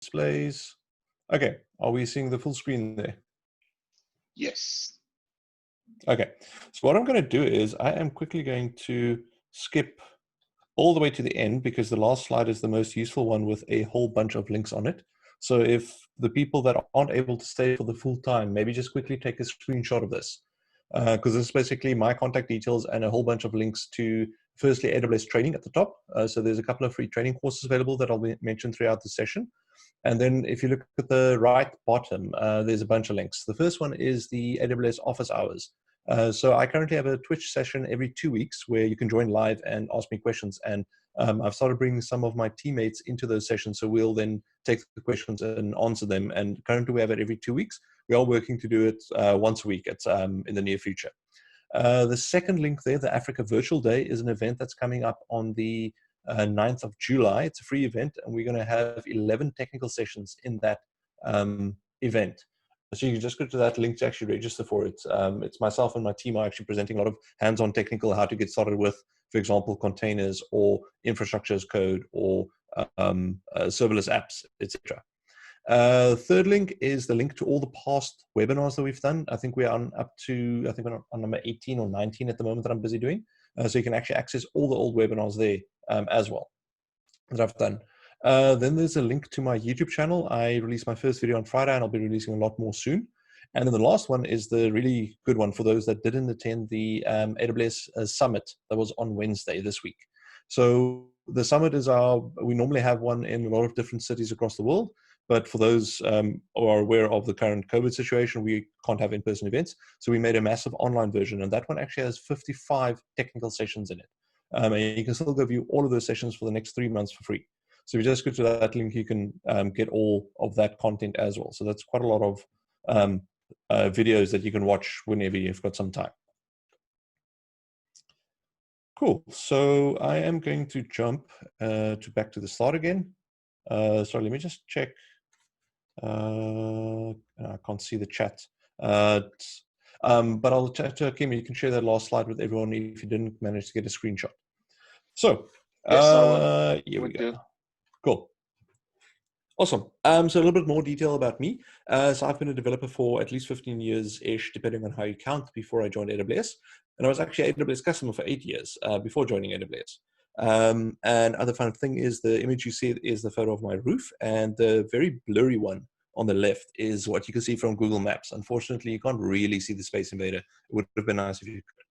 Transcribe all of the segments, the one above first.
displays. Okay, are we seeing the full screen there? Yes. Okay, so what I'm going to do is I am quickly going to skip all the way to the end because the last slide is the most useful one with a whole bunch of links on it. So if the people that aren't able to stay for the full time, maybe just quickly take a screenshot of this, because this is basically my contact details and a whole bunch of links to, firstly, AWS training at the top. So there's a couple of free training courses available that I'll mention throughout the session. And then if you look at the right bottom, there's a bunch of links. The first one is the AWS office hours. So I currently have a Twitch session every 2 weeks where you can join live and ask me questions. And I've started bringing some of my teammates into those sessions. So we'll then take the questions and answer them. And currently we have it every 2 weeks. We are working to do it once a week in the near future. The second link there, the Africa Virtual Day, is an event that's coming up on the 9th of July. It's a free event, and we're going to have 11 technical sessions in that event. So you can just go to that link to actually register for it. It's myself and my team are actually presenting a lot of hands-on technical, how to get started with, for example, containers or infrastructure as code or serverless apps, etc. Third link is the link to all the past webinars that we've done. I think we're up to, I think we're on number 18 or 19 at the moment that I'm busy doing. So you can actually access all the old webinars there as well that I've done. Then there's a link to my YouTube channel. I released my first video on Friday, and I'll be releasing a lot more soon. And then the last one is the really good one for those that didn't attend the AWS Summit that was on Wednesday this week. So the Summit is we normally have one in a lot of different cities across the world. But for those who are aware of the current COVID situation, we can't have in-person events. So we made a massive online version, and that one actually has 55 technical sessions in it. And you can still go view all of those sessions for the next 3 months for free. So if you just go to that link, you can get all of that content as well. So that's quite a lot of videos that you can watch whenever you've got some time. Cool. So I am going to jump back to the start again. Sorry, let me just check. I can't see the chat. But I'll chat to Kim. You can share that last slide with everyone if you didn't manage to get a screenshot. So, yes, here we go. Cool. Awesome. So a little bit more detail about me. So I've been a developer for at least 15 years-ish, depending on how you count, before I joined AWS. And I was actually an AWS customer for 8 years before joining AWS. And other fun thing is the image you see is the photo of my roof, and the very blurry one on the left is what you can see from Google Maps. Unfortunately, you can't really see the Space Invader. It would have been nice if you could.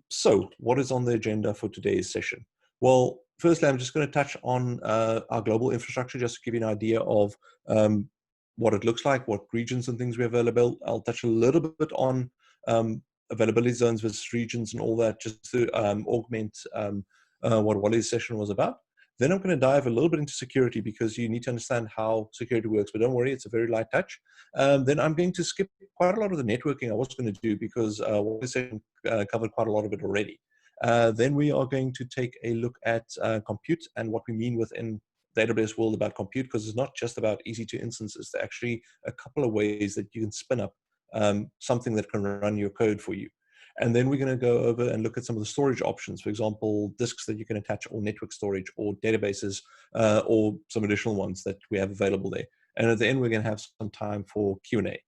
So what is on the agenda for today's session? Well, firstly, I'm just going to touch on our global infrastructure, just to give you an idea of what it looks like, what regions and things we have available. I'll touch a little bit on availability zones versus regions and all that, just to augment what Wally's session was about. Then I'm going to dive a little bit into security, because you need to understand how security works, but don't worry, it's a very light touch. Then I'm going to skip quite a lot of the networking I was going to do, because Wally's session covered quite a lot of it already. Then we are going to take a look at compute and what we mean within the AWS world about compute, because it's not just about EC2 instances. There are actually a couple of ways that you can spin up something that can run your code for you. And then we're going to go over and look at some of the storage options, for example, disks that you can attach, or network storage, or databases, or some additional ones that we have available there. And at the end, we're going to have some time for Q&A.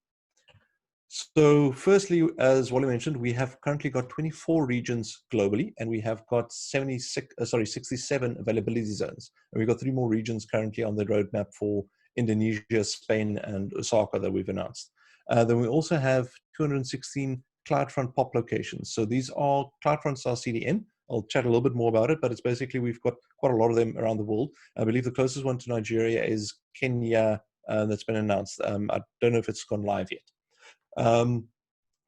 So firstly, as Wally mentioned, we have currently got 24 regions globally, and we have got 67 availability zones. And we've got 3 more regions currently on the roadmap for Indonesia, Spain, and Osaka that we've announced. Then we also have 216 CloudFront POP locations. So these are CloudFront star CDN. I'll chat a little bit more about it, but it's basically we've got quite a lot of them around the world. I believe the closest one to Nigeria is Kenya, that's been announced. I don't know if it's gone live yet.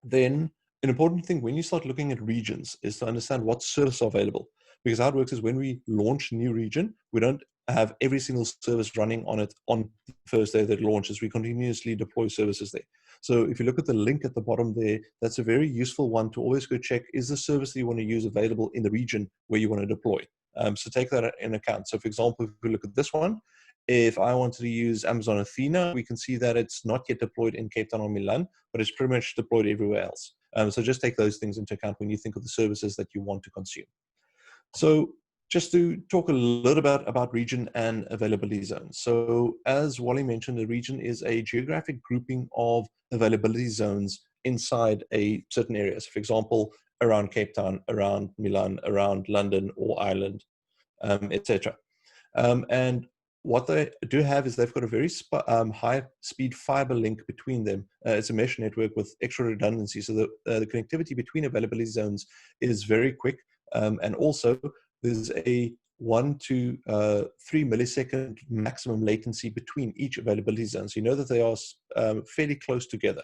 Then an important thing when you start looking at regions is to understand what services are available. Because how it works is when we launch a new region, we don't have every single service running on it on the first day that it launches. We continuously deploy services there. So if you look at the link at the bottom there, that's a very useful one to always go check, is the service that you want to use available in the region where you want to deploy? So take that in account. So for example, if we look at this one, if I wanted to use Amazon Athena, we can see that it's not yet deployed in Cape Town or Milan, but it's pretty much deployed everywhere else. So just take those things into account when you think of the services that you want to consume. So just to talk a little bit about region and availability zones. So as Wally mentioned, a region is a geographic grouping of availability zones inside a certain area. So for example, around Cape Town, around Milan, around London or Ireland, etc. And what they do have is they've got a very high-speed fiber link between them. It's a mesh network with extra redundancy, so the connectivity between availability zones is very quick. And also, there's a 1 to 3 millisecond maximum latency between each availability zone. So you know that they are fairly close together.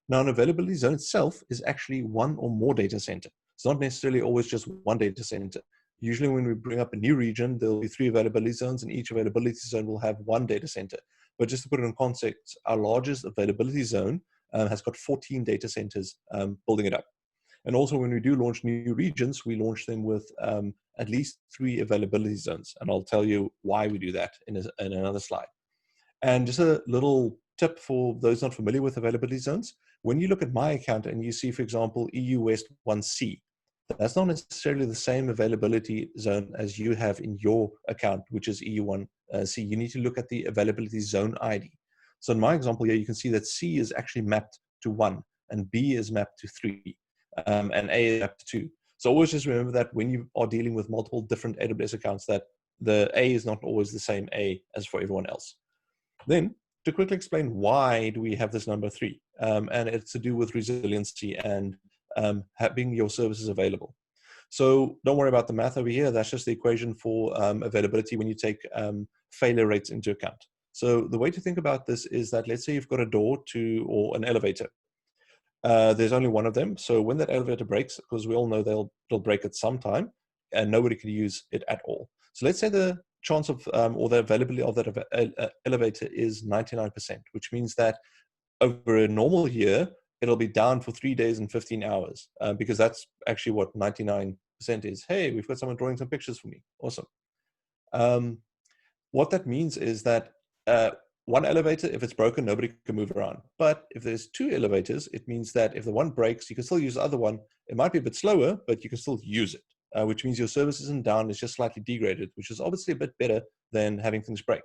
Now, an availability zone itself is actually one or more data center. It's not necessarily always just one data center. Usually when we bring up a new region, there'll be 3 availability zones, and each availability zone will have 1 data center. But just to put it in context, our largest availability zone has got 14 data centers building it up. And also when we do launch new regions, we launch them with at least 3 availability zones. And I'll tell you why we do that in another slide. And just a little tip for those not familiar with availability zones. When you look at my account and you see, for example, EU West 1C, that's not necessarily the same availability zone as you have in your account, which is EU1C. You need to look at the availability zone ID. So in my example here, you can see that C is actually mapped to 1, and B is mapped to 3, and A is mapped to 2. So always just remember that when you are dealing with multiple different AWS accounts, that the A is not always the same A as for everyone else. Then, to quickly explain why do we have this number 3, and it's to do with resiliency and having your services available. So don't worry about the math over here. That's just the equation for availability when you take failure rates into account. So the way to think about this is that let's say you've got a door or an elevator. There's only one of them. So when that elevator breaks, because we all know they'll break at some time, and nobody can use it at all. So let's say the chance of or the availability of that elevator is 99%, which means that over a normal year, it'll be down for 3 days and 15 hours because that's actually what 99% is. Hey, we've got someone drawing some pictures for me. Awesome. What that means is that one elevator, if it's broken, nobody can move around. But if there's 2 elevators, it means that if the one breaks, you can still use the other one. It might be a bit slower, but you can still use it, which means your service isn't down, it's just slightly degraded, which is obviously a bit better than having things break.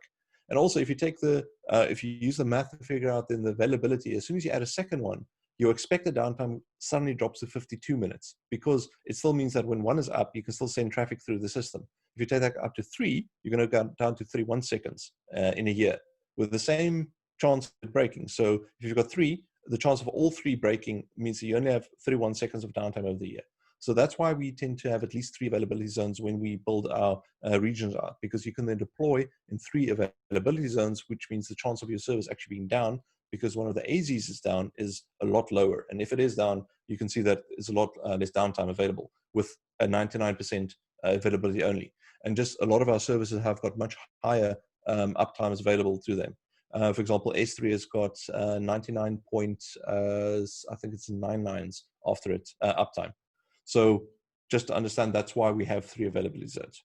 And also, if you take if you use the math to figure out then the availability, as soon as you add a second one, your expected downtime suddenly drops to 52 minutes because it still means that when 1 is up, you can still send traffic through the system. If you take that up to 3, you're going to go down to 31 seconds in a year with the same chance of breaking. So if you've got 3, the chance of all 3 breaking means that you only have 31 seconds of downtime over the year. So that's why we tend to have at least 3 availability zones when we build our regions out, because you can then deploy in 3 availability zones, which means the chance of your service actually being down because one of the AZs is down is a lot lower. And if it is down, you can see that there's a lot less downtime available with a 99% availability only. And just a lot of our services have got much higher uptimes available to them. For example, S3 has got 99 I think it's 99s after it uptime. So just to understand, that's why we have 3 availability zones.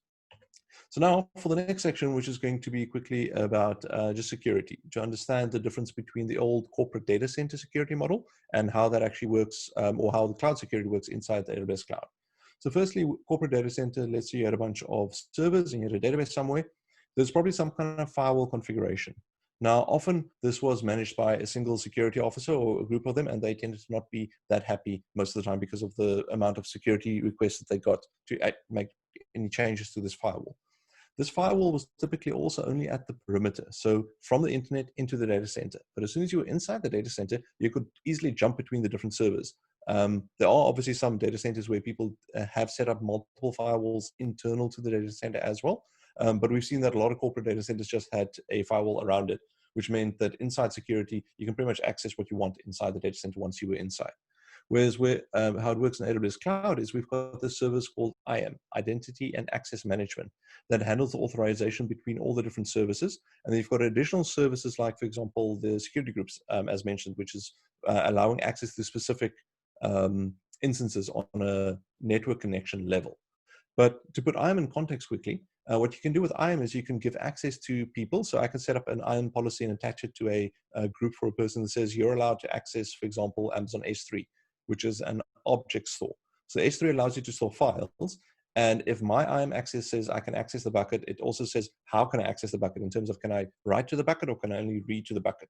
So now for the next section, which is going to be quickly about just security, to understand the difference between the old corporate data center security model and how that actually works, or how the cloud security works inside the AWS cloud. So firstly, corporate data center, let's say you had a bunch of servers and you had a database somewhere. There's probably some kind of firewall configuration. Now, often this was managed by a single security officer or a group of them, and they tended to not be that happy most of the time because of the amount of security requests that they got to make any changes to this firewall. This firewall was typically also only at the perimeter, so from the internet into the data center. But as soon as you were inside the data center, you could easily jump between the different servers. There are obviously some data centers where people have set up multiple firewalls internal to the data center as well. But we've seen that a lot of corporate data centers just had a firewall around it, which meant that inside security, you can pretty much access what you want inside the data center once you were inside. Whereas how it works in AWS Cloud is we've got this service called IAM, Identity and Access Management, that handles the authorization between all the different services. And then you've got additional services like, for example, the security groups, as mentioned, which is allowing access to specific instances on a network connection level. But to put IAM in context quickly, what you can do with IAM is you can give access to people. So I can set up an IAM policy and attach it to a group for a person that says you're allowed to access, for example, Amazon S3, which is an object store. So S3 allows you to store files, And if my IAM access says I can access the bucket, it also says how can I access the bucket in terms of can I write to the bucket or can I only read to the bucket.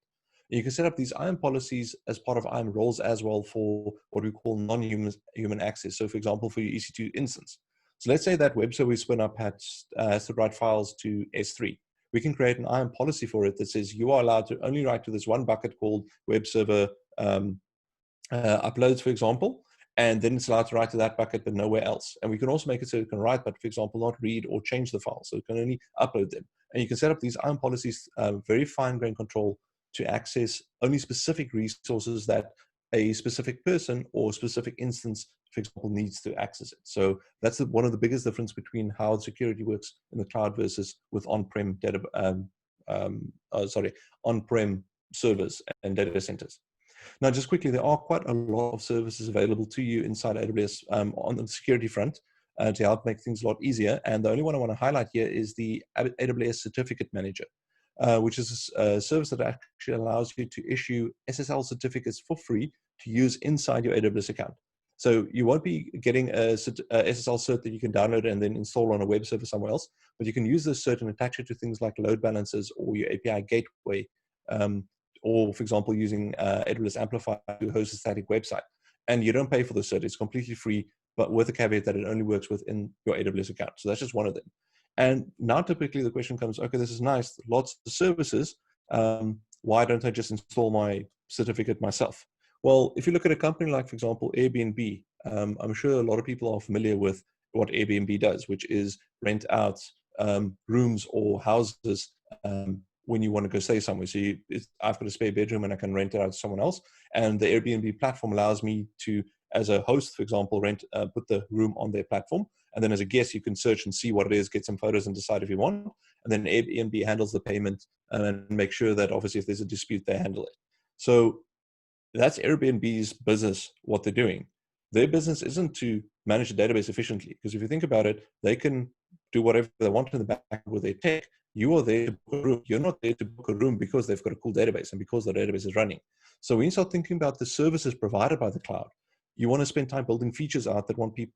You can set up these IAM policies as part of IAM roles as well for what we call non-human access. So for example, for your EC2 instance. So let's say that web server we spin up has to write files to S3. We can create an IAM policy for it that says you are allowed to only write to this one bucket called web server uploads, for example, and then it's allowed to write to that bucket but nowhere else. And we can also make it so it can write, but for example, not read or change the file. So it can only upload them. And you can set up these IAM policies, very fine-grained control to access only specific resources that a specific person or specific instance, for example, needs to access it. So that's one of the biggest difference between how security works in the cloud versus with on-prem data, on-prem servers and data centers. Now, just quickly, there are quite a lot of services available to you inside AWS on the security front to help make things a lot easier. And the only one I want to highlight here is the AWS Certificate Manager, which is a service that actually allows you to issue SSL certificates for free to use inside your AWS account. So you won't be getting a SSL cert that you can download and then install on a web server somewhere else, but you can use this cert and attach it to things like load balancers or your API gateway, or for example, using AWS Amplify to host a static website. And you don't pay for the cert, it's completely free, but with the caveat that it only works within your AWS account. So that's just one of them. And now typically the question comes, okay, this is nice, lots of services. Why don't I just install my certificate myself? Well, if you look at a company like, for example, Airbnb, I'm sure a lot of people are familiar with what Airbnb does, which is rent out rooms or houses when you want to go stay somewhere. So I've got a spare bedroom and I can rent it out to someone else. And the Airbnb platform allows me to, as a host, for example, put the room on their platform. And then as a guest, you can search and see what it is, get some photos and decide if you want. And then Airbnb handles the payment and make sure that obviously if there's a dispute, they handle it. So that's Airbnb's business, what they're doing. Their business isn't to manage the database efficiently, because if you think about it, they can do whatever they want in the back with their tech. You are there to book a room. You're not there to book a room because they've got a cool database and because the database is running. So when you start thinking about the services provided by the cloud, you want to spend time building features out that want to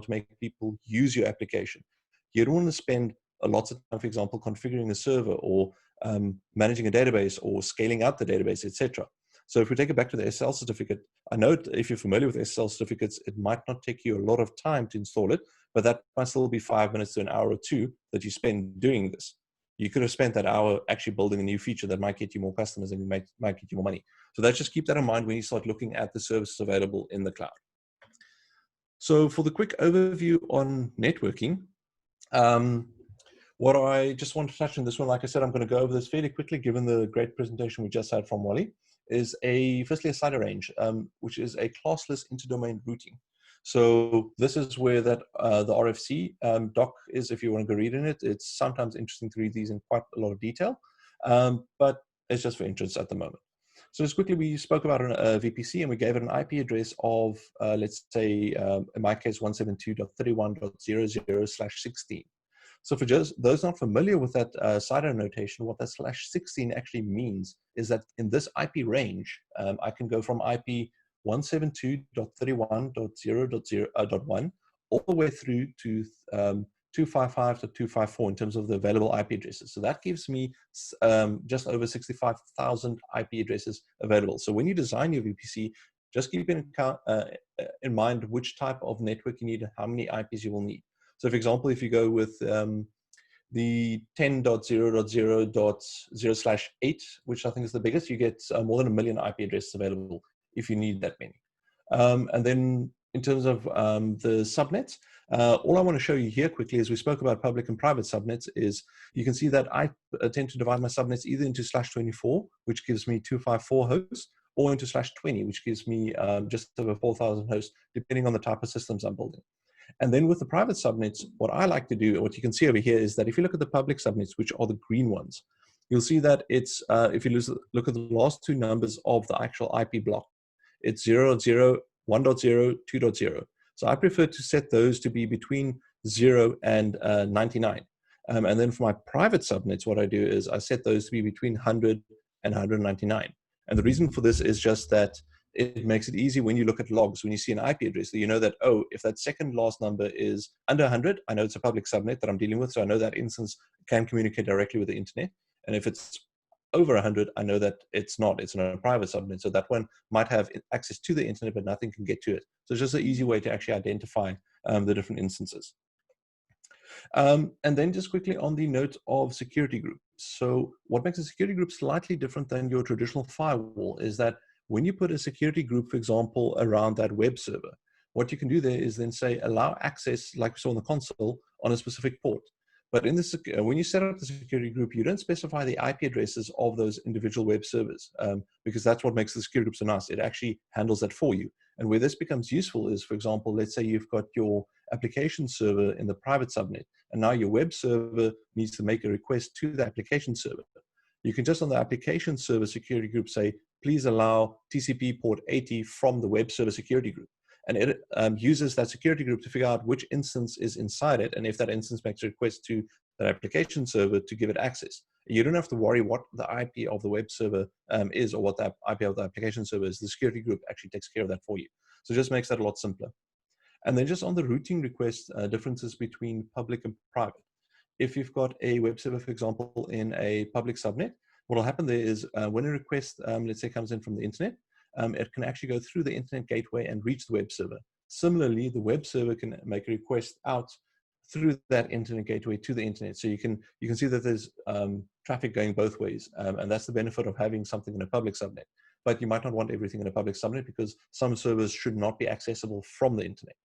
make people use your application. You don't want to spend lots of time, for example, configuring a server or managing a database or scaling out the database, etc. So if we take it back to the SSL certificate, I know if you're familiar with SSL certificates, it might not take you a lot of time to install it, but that might still be 5 minutes to an hour or two that you spend doing this. You could have spent that hour actually building a new feature that might get you more customers and might get you more money. So that's just keep that in mind when you start looking at the services available in the cloud. So for the quick overview on networking, what I just want to touch on this one, like I said, I'm going to go over this fairly quickly given the great presentation we just had from Wally, is firstly a CIDR range, which is a classless interdomain routing. So this is where the RFC doc is, if you want to go read in it. It's sometimes interesting to read these in quite a lot of detail, but it's just for interest at the moment. So just quickly, we spoke about a VPC and we gave it an IP address of, let's say, in my case, 172.31.00/16. So for just those not familiar with that CIDR notation, what that /16 actually means is that in this IP range, I can go from IP 172.31.0.1 all the way through to 255.254 in terms of the available IP addresses. So that gives me just over 65,000 IP addresses available. So when you design your VPC, just keep in mind which type of network you need and how many IPs you will need. So for example, if you go with the 10.0.0.0/8, which I think is the biggest, you get more than 1 million IP addresses available if you need that many. And then in terms of the subnets, all I want to show you here quickly as we spoke about public and private subnets is you can see that I tend to divide my subnets either into /24, which gives me 254 hosts, or into /20, which gives me just over 4,000 hosts, depending on the type of systems I'm building. And then with the private subnets, what I like to do, what you can see over here is that if you look at the public subnets, which are the green ones, you'll see that it's, if you look at the last two numbers of the actual IP block, it's 0.0, 1.0, 2.0. So I prefer to set those to be between 0 and 99. And then for my private subnets, what I do is I set those to be between 100 and 199. And the reason for this is just that it makes it easy when you look at logs, when you see an IP address, that you know that, oh, if that second last number is under 100, I know it's a public subnet that I'm dealing with, so I know that instance can communicate directly with the internet. And if it's over 100, I know that it's not. It's not a private subnet, so that one might have access to the internet, but nothing can get to it. So it's just an easy way to actually identify the different instances. And then just quickly on the note of security groups. So what makes a security group slightly different than your traditional firewall is that when you put a security group, for example, around that web server, what you can do there is then say allow access, like we saw on the console, on a specific port. But in this, when you set up the security group, you don't specify the IP addresses of those individual web servers, because that's what makes the security group so nice. It actually handles that for you. And where this becomes useful is, for example, let's say you've got your application server in the private subnet, and now your web server needs to make a request to the application server. You can just on the application server security group say, please allow TCP port 80 from the web server security group. And it uses that security group to figure out which instance is inside it, and if that instance makes a request to that application server to give it access. You don't have to worry what the IP of the web server is or what the IP of the application server is. The security group actually takes care of that for you. So it just makes that a lot simpler. And then just on the routing request differences between public and private. If you've got a web server, for example, in a public subnet, what will happen there is when a request, let's say, comes in from the internet, it can actually go through the internet gateway and reach the web server. Similarly, the web server can make a request out through that internet gateway to the internet. So you can see that there's traffic going both ways, and that's the benefit of having something in a public subnet. But you might not want everything in a public subnet because some servers should not be accessible from the internet.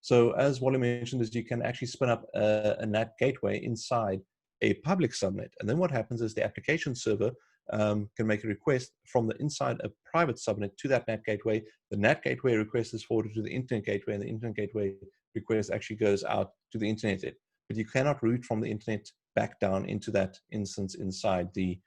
So as Wally mentioned, is you can actually spin up a NAT gateway inside a public subnet. And then what happens is the application server can make a request from the inside a private subnet to that NAT gateway. The NAT gateway request is forwarded to the internet gateway, and the internet gateway request actually goes out to the internet. But you cannot route from the internet back down into that instance inside the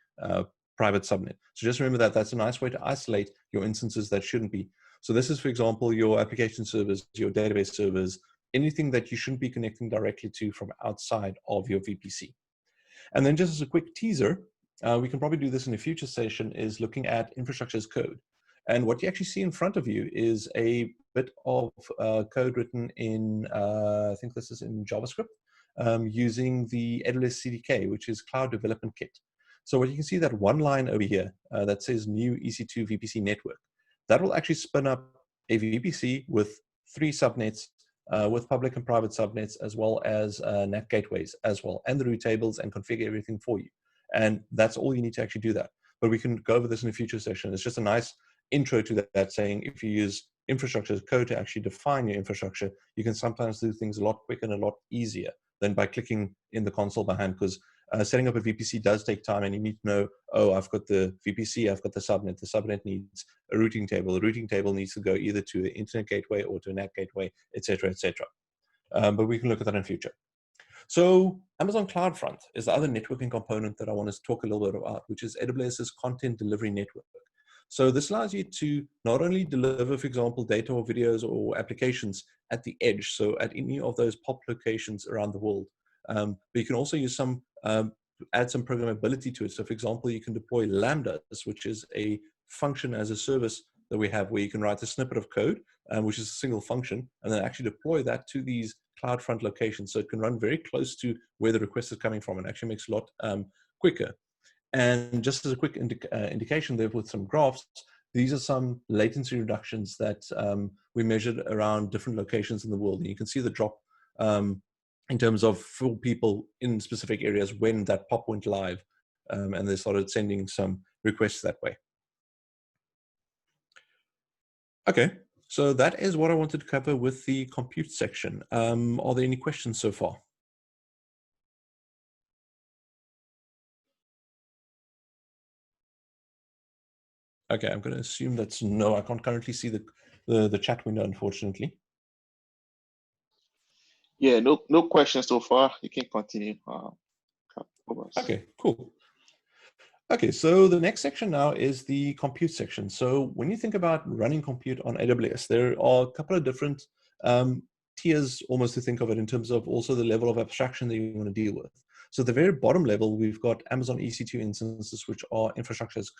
private subnet. So just remember that that's a nice way to isolate your instances that shouldn't be. So this is, for example, your application servers, your database servers, anything that you shouldn't be connecting directly to from outside of your VPC. And then just as a quick teaser, we can probably do this in a future session, is looking at infrastructure as code. And what you actually see in front of you is a bit of code written in, I think this is in JavaScript, using the AWS CDK, which is Cloud Development Kit. So what you can see, that one line over here that says new EC2 VPC network, that will actually spin up a VPC with 3 subnets, with public and private subnets, as well as NAT gateways as well, and the route tables, and configure everything for you. And that's all you need to actually do that. But we can go over this in a future session. It's just a nice intro to that, saying if you use infrastructure as code to actually define your infrastructure, you can sometimes do things a lot quicker and a lot easier than by clicking in the console by hand, because setting up a VPC does take time, and you need to know, oh, I've got the VPC, I've got the subnet needs a routing table. The routing table needs to go either to the internet gateway or to a NAT gateway, etc., etc. But we can look at that in future. So Amazon CloudFront is the other networking component that I want to talk a little bit about, which is AWS's content delivery network. So this allows you to not only deliver, for example, data or videos or applications at the edge, so at any of those POP locations around the world, but you can also use some, add some programmability to it. So for example, you can deploy Lambda, which is a function as a service that we have, where you can write a snippet of code, which is a single function, and then actually deploy that to these CloudFront locations. So it can run very close to where the request is coming from, and actually makes it a lot quicker. And just as a quick indication there with some graphs, these are some latency reductions that we measured around different locations in the world. And you can see the drop in terms of for people in specific areas when that POP went live, and they started sending some requests that way. Okay, so that is what I wanted to cover with the compute section. Are there any questions so far? Okay, I'm going to assume that's no. I can't currently see the chat window, unfortunately. Yeah, no questions so far. You can continue. Okay, cool. Okay, so the next section now is the compute section. So when you think about running compute on AWS, there are a couple of different tiers, almost to think of it, in terms of also the level of abstraction that you want to deal with. So at the very bottom level, we've got Amazon EC2 instances, which are infrastructure as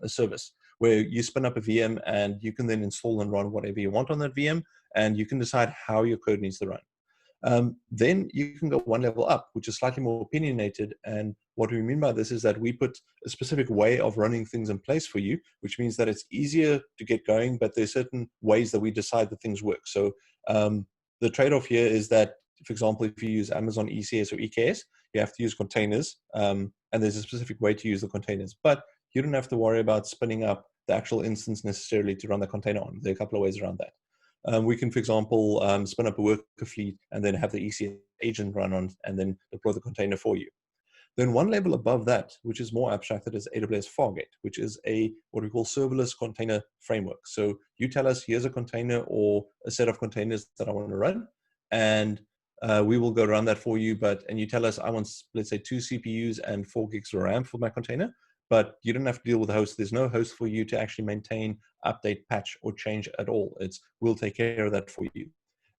a service, where you spin up a VM and you can then install and run whatever you want on that VM, and you can decide how your code needs to run. Then you can go one level up, which is slightly more opinionated. And what we mean by this is that we put a specific way of running things in place for you, which means that it's easier to get going, but there's certain ways that we decide that things work. So the trade-off here is that, for example, if you use Amazon ECS or EKS, you have to use containers, and there's a specific way to use the containers. But you don't have to worry about spinning up the actual instance necessarily to run the container on. There are a couple of ways around that. We can, for example, spin up a worker fleet and then have the EC agent run on and then deploy the container for you. Then one level above that, which is more abstracted, is AWS Fargate, which is what we call serverless container framework. So you tell us, here's a container or a set of containers that I want to run, and we will go run that for you. And you tell us, I want, let's say, 2 CPUs and 4 gigs of RAM for my container, but you don't have to deal with the host. There's no host for you to actually maintain, update, patch, or change at all. We'll take care of that for you.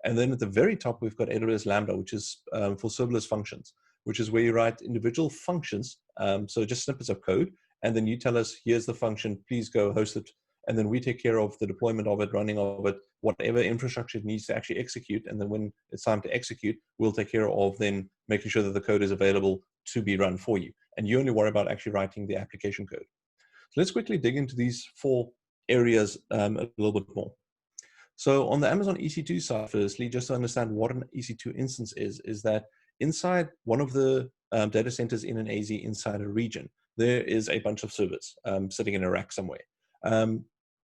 And then at the very top, we've got AWS Lambda, which is for serverless functions, which is where you write individual functions, so just snippets of code, and then you tell us, here's the function, please go host it, and then we take care of the deployment of it, running of it, whatever infrastructure it needs to actually execute, and then when it's time to execute, we'll take care of then making sure that the code is available to be run for you. And you only worry about actually writing the application code. So let's quickly dig into these 4 areas a little bit more. So on the Amazon EC2 side, firstly, just to understand what an EC2 instance is that inside one of the data centers in an AZ inside a region, there is a bunch of servers sitting in a rack somewhere.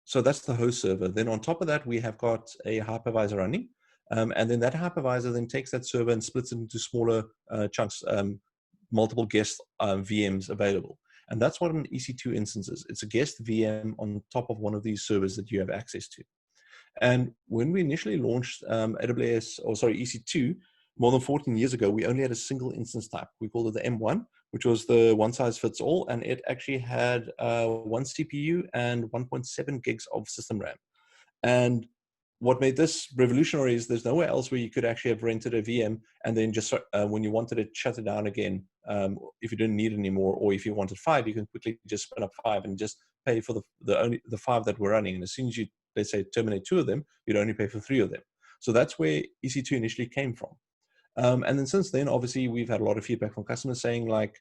So that's the host server. Then on top of that, we have got a hypervisor running. And then that hypervisor then takes that server and splits it into smaller chunks, multiple guest VMs available. And that's what an EC2 instance is. It's a guest VM on top of one of these servers that you have access to. And when we initially launched EC2, more than 14 years ago, we only had a single instance type. We called it the M1, which was the one size fits all. And it actually had 1 CPU and 1.7 gigs of system RAM. And what made this revolutionary is there's nowhere else where you could actually have rented a VM and then just when you wanted it, shut it down again. If you didn't need it anymore, or if you wanted 5, you can quickly just spin up 5 and just pay for the 5 that were running. And as soon as you, let's say, terminate 2 of them, you'd only pay for 3 of them. So that's where EC2 initially came from. And then since then, obviously, we've had a lot of feedback from customers saying, like,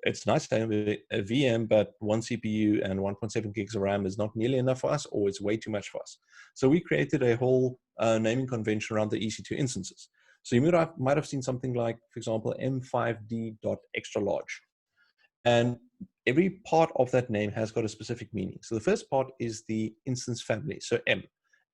it's nice to have a VM, but 1 CPU and 1.7 gigs of RAM is not nearly enough for us, or it's way too much for us. So we created a whole naming convention around the EC2 instances. So you might have seen something like, for example, M5D.extra-large. And every part of that name has got a specific meaning. So the first part is the instance family, so M.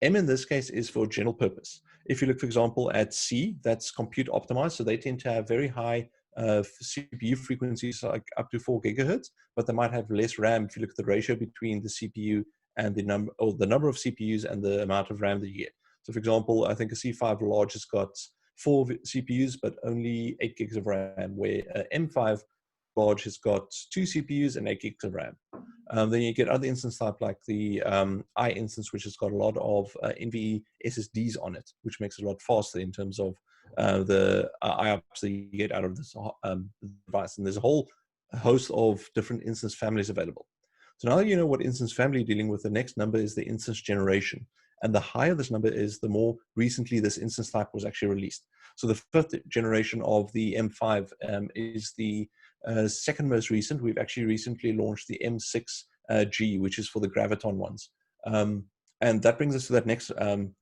M in this case is for general purpose. If you look, for example, at C, that's compute optimized. So they tend to have very high CPU frequencies, like up to 4 gigahertz, but they might have less RAM if you look at the ratio between the CPU and the number of CPUs and the amount of RAM that you get. So for example, I think a C5 large has got 4 CPUs, but only 8 gigs of RAM, where M5 large has got 2 CPUs and 8 gigs of RAM. Then you get other instance type like the I instance, which has got a lot of NVE SSDs on it, which makes it a lot faster in terms of the IOPS that you get out of this device. And there's a whole host of different instance families available. So now that you know what instance family you're dealing with, the next number is the instance generation. And the higher this number is, the more recently this instance type was actually released. So the 5th generation of the M5 is the second most recent. We've actually recently launched the M6G, which is for the Graviton ones. And that brings us to that next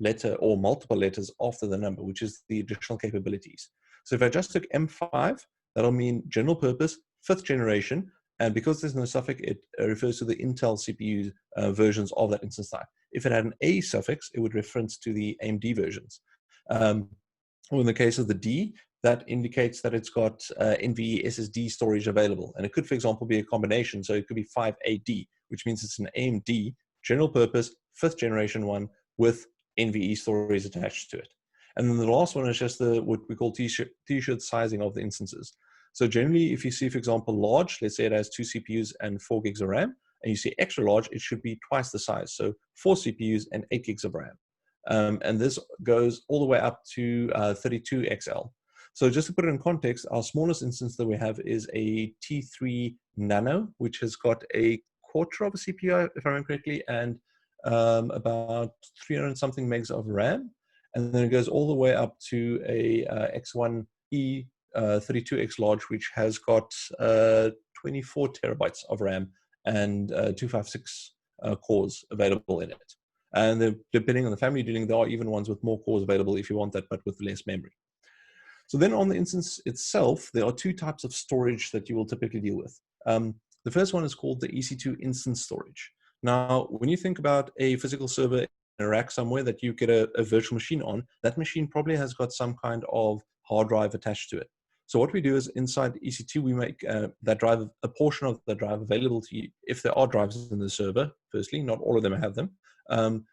letter, or multiple letters after the number, which is the additional capabilities. So if I just took M5, that'll mean general purpose, 5th generation. And because there's no suffix, it refers to the Intel CPU versions of that instance type. If it had an A suffix, it would reference to the AMD versions. Or in the case of the D, that indicates that it's got NVE SSD storage available. And it could, for example, be a combination. So it could be 5AD, which means it's an AMD general purpose 5th generation one with NVE storage attached to it. And then the last one is just what we call t-shirt sizing of the instances. So generally, if you see, for example, large, let's say it has 2 CPUs and 4 gigs of RAM, and you see extra large, it should be twice the size. So 4 CPUs and 8 gigs of RAM. And this goes all the way up to 32XL. So just to put it in context, our smallest instance that we have is a T3 Nano, which has got a quarter of a CPU, if I remember correctly, and about 300 something megs of RAM. And then it goes all the way up to a X1E 32X large, which has got 24 terabytes of RAM and 256 cores available in it. And depending on the family you're dealing, there are even ones with more cores available if you want that, but with less memory. So then on the instance itself, there are two types of storage that you will typically deal with. The first one is called the EC2 instance storage. Now, when you think about a physical server in a rack somewhere that you get a virtual machine on, that machine probably has got some kind of hard drive attached to it. So what we do is inside EC2, we make that drive, a portion of the drive available to you if there are drives in the server, firstly, not all of them have them,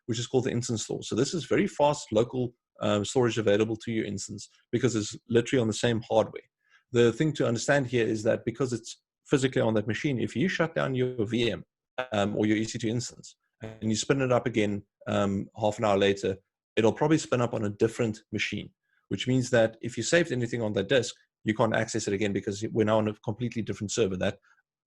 which is called the instance store. So this is very fast local storage available to your instance because it's literally on the same hardware. The thing to understand here is that because it's physically on that machine, if you shut down your VM or your EC2 instance and you spin it up again half an hour later, it'll probably spin up on a different machine, which means that if you saved anything on that disk, you can't access it again because we're now on a completely different server. That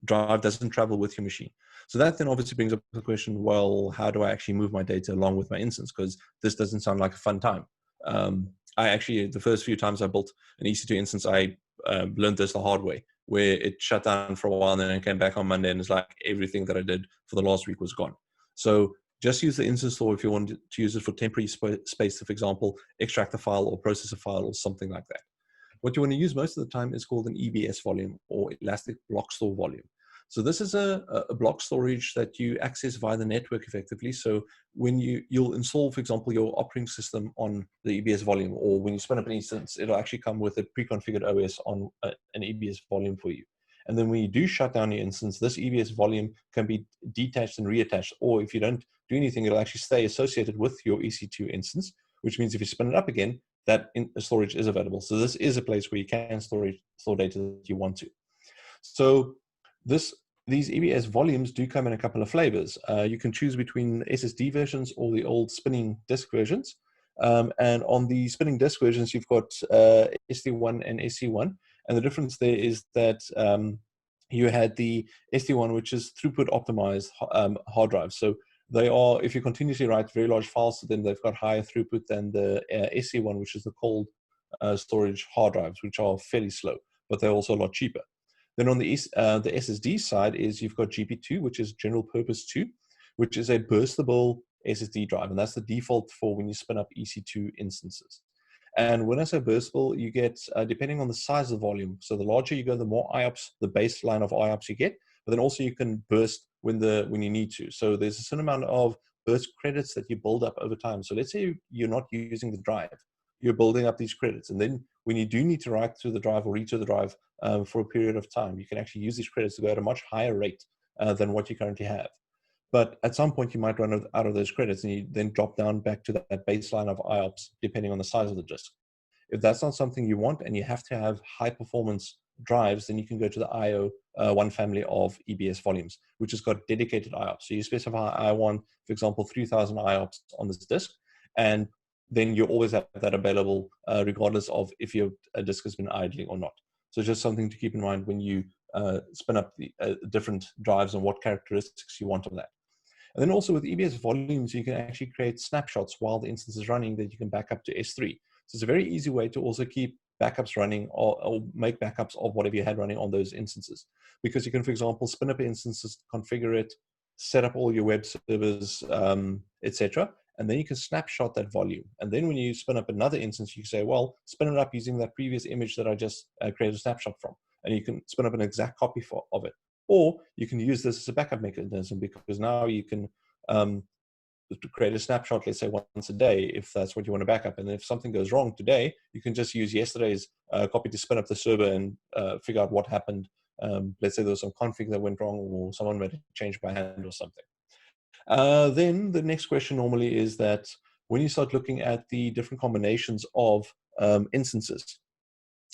drive doesn't travel with your machine. So that then obviously brings up the question, well, how do I actually move my data along with my instance? Because this doesn't sound like a fun time. I actually, the first few times I built an EC2 instance, I learned this the hard way, where it shut down for a while and then it came back on Monday and it's like everything that I did for the last week was gone. So just use the instance store if you want to use it for temporary space to, for example, extract a file or process a file or something like that. What you want to use most of the time is called an EBS volume or Elastic Block Store Volume. So this is a block storage that you access via the network effectively. So when you'll install, for example, your operating system on the EBS volume, or when you spin up an instance, it'll actually come with a pre-configured OS on an EBS volume for you. And then when you do shut down your instance, this EBS volume can be detached and reattached, or if you don't do anything, it'll actually stay associated with your EC2 instance, which means if you spin it up again, that storage is available. So this is a place where you can store data that you want to. So these EBS volumes do come in a couple of flavors. You can choose between SSD versions or the old spinning disk versions. And on the spinning disk versions, you've got SD1 and SC1. And the difference there is that you had the SD1, which is throughput optimized hard drives. So they are, if you continuously write very large files to them, they've got higher throughput than the SC1, which is the cold storage hard drives, which are fairly slow, but they're also a lot cheaper. Then on the SSD side is you've got GP2, which is general purpose 2, which is a burstable SSD drive. And that's the default for when you spin up EC2 instances. And when I say burstable, you get, depending on the size of the volume. So the larger you go, the more IOPS, the baseline of IOPS you get. But then also you can burst when you need to. So there's a certain amount of burst credits that you build up over time. So let's say you're not using the drive. You're building up these credits. And then when you do need to write through the drive or read to the drive for a period of time, you can actually use these credits to go at a much higher rate than what you currently have. But at some point, you might run out of those credits and you then drop down back to that baseline of IOPS, depending on the size of the disk. If that's not something you want and you have to have high performance drives, then you can go to the IO one family of EBS volumes, which has got dedicated IOPS. So you specify, I want, for example, 3,000 IOPS on this disk, and then you always have that available regardless of if your disk has been idling or not. So just something to keep in mind when you spin up the different drives and what characteristics you want of that. And then also with EBS volumes, you can actually create snapshots while the instance is running that you can back up to S3. So it's a very easy way to also keep backups running or make backups of whatever you had running on those instances. Because you can, for example, spin up instances, configure it, set up all your web servers, etc. And then you can snapshot that volume. And then when you spin up another instance, you can say, well, spin it up using that previous image that I just created a snapshot from. And you can spin up an exact copy of it. Or you can use this as a backup mechanism because now you can create a snapshot, let's say once a day, if that's what you want to back up. And if something goes wrong today, you can just use yesterday's copy to spin up the server and figure out what happened. Let's say there was some config that went wrong or someone made a change by hand or something. Then the next question normally is that when you start looking at the different combinations of instances,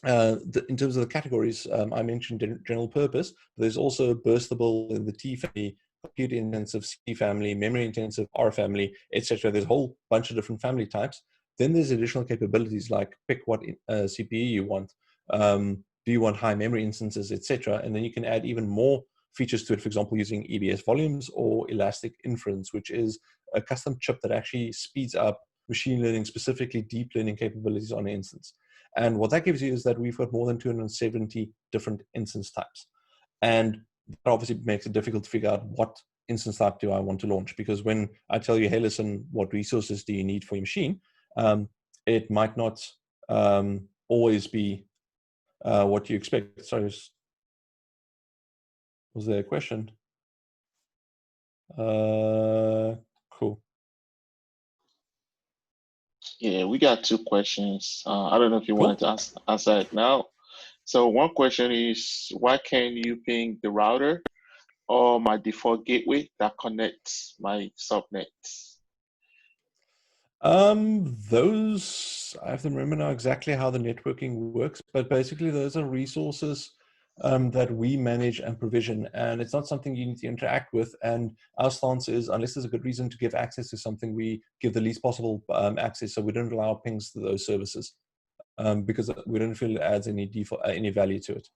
in terms of the categories, I mentioned general purpose. There's also burstable in the T family, compute intensive C family, memory intensive R family, etc. There's a whole bunch of different family types. Then there's additional capabilities like pick what CPU you want. Do you want high memory instances, etc.? And then you can add even more features to it, for example, using EBS volumes or elastic inference, which is a custom chip that actually speeds up machine learning, specifically deep learning capabilities on an instance. And what that gives you is that we've got more than 270 different instance types. And that obviously makes it difficult to figure out what instance type do I want to launch, because when I tell you, hey, listen, what resources do you need for your machine? It might not always be what you expect. Sorry, was there a question? Cool. Yeah, we got two questions. I don't know if you wanted to answer it now. So one question is, why can't you ping the router or my default gateway that connects my subnets? Those, I have to remember now exactly how the networking works, but basically those are resources that we manage and provision, and it's not something you need to interact with. And our stance is, unless there's a good reason to give access to something, we give the least possible access, so we don't allow pings to those services because we don't feel it adds any value to it.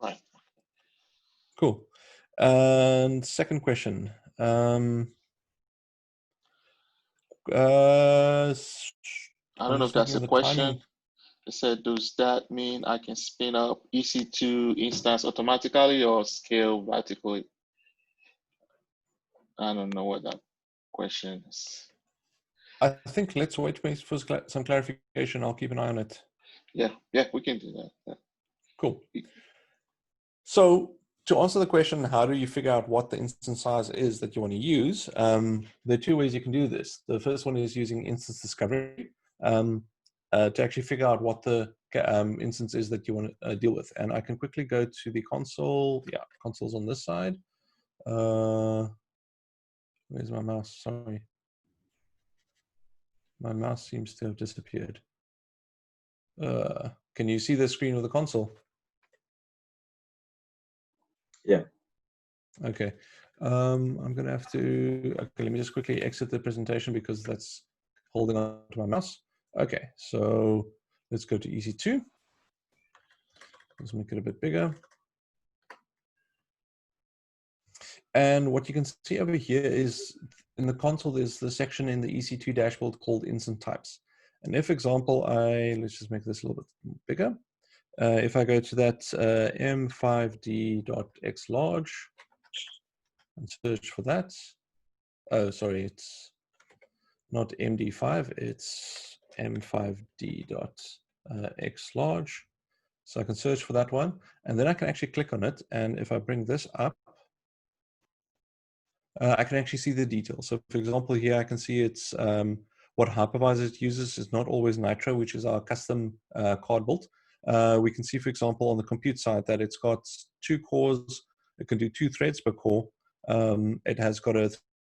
Right. Cool. And second question. I don't know if that's a question. It said, does that mean I can spin up EC2 instance automatically or scale vertically? I don't know what that question is. I think let's wait for some clarification. I'll keep an eye on it. Yeah, we can do that. Yeah. Cool. So to answer the question, how do you figure out what the instance size is that you want to use? There are two ways you can do this. The first one is using instance discovery to actually figure out what the instance is that you want to deal with. And I can quickly go to the console. Yeah, console's on this side. Where's my mouse? Sorry. My mouse seems to have disappeared. Can you see the screen of the console? Yeah. Okay. I'm going to have to, okay, let me just quickly exit the presentation because that's holding on to my mouse. Okay, so let's go to EC2. Let's make it a bit bigger. And what you can see over here is in the console, there's the section in the EC2 dashboard called instance types. And if, example, let's just make this a little bit bigger. If I go to that m5d.xlarge and search for that, oh, sorry, it's not MD5, it's m5d.xlarge. So I can search for that one, and then I can actually click on it. And if I bring this up, I can actually see the details. So for example, here I can see it's what hypervisor it uses is not always Nitro, which is our custom card built. We can see, for example, on the compute side that it's got 2 cores. It can do 2 threads per core. It has got a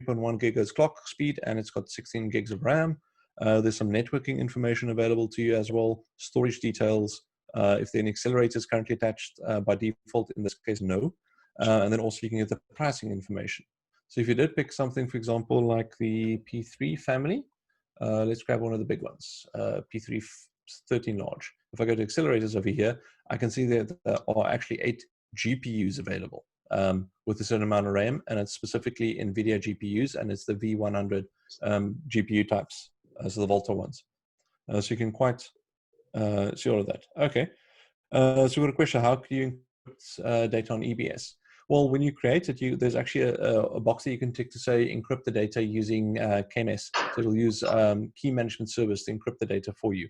3.1 gigahertz clock speed, and it's got 16 gigs of RAM. There's some networking information available to you as well, storage details. If there are any accelerators currently attached, by default, in this case, no. And then also you can get the pricing information. So if you did pick something, for example, like the P3 family, let's grab one of the big ones, P3 13 large. If I go to accelerators over here, I can see that there are actually 8 GPUs available with a certain amount of RAM, and it's specifically NVIDIA GPUs, and it's the V100 GPU types, so the Volta ones. So you can quite see all of that. Okay, so we've got a question, how can you encrypt data on EBS? Well, when you create it, there's actually a box that you can tick to say encrypt the data using KMS. So it'll use key management service to encrypt the data for you.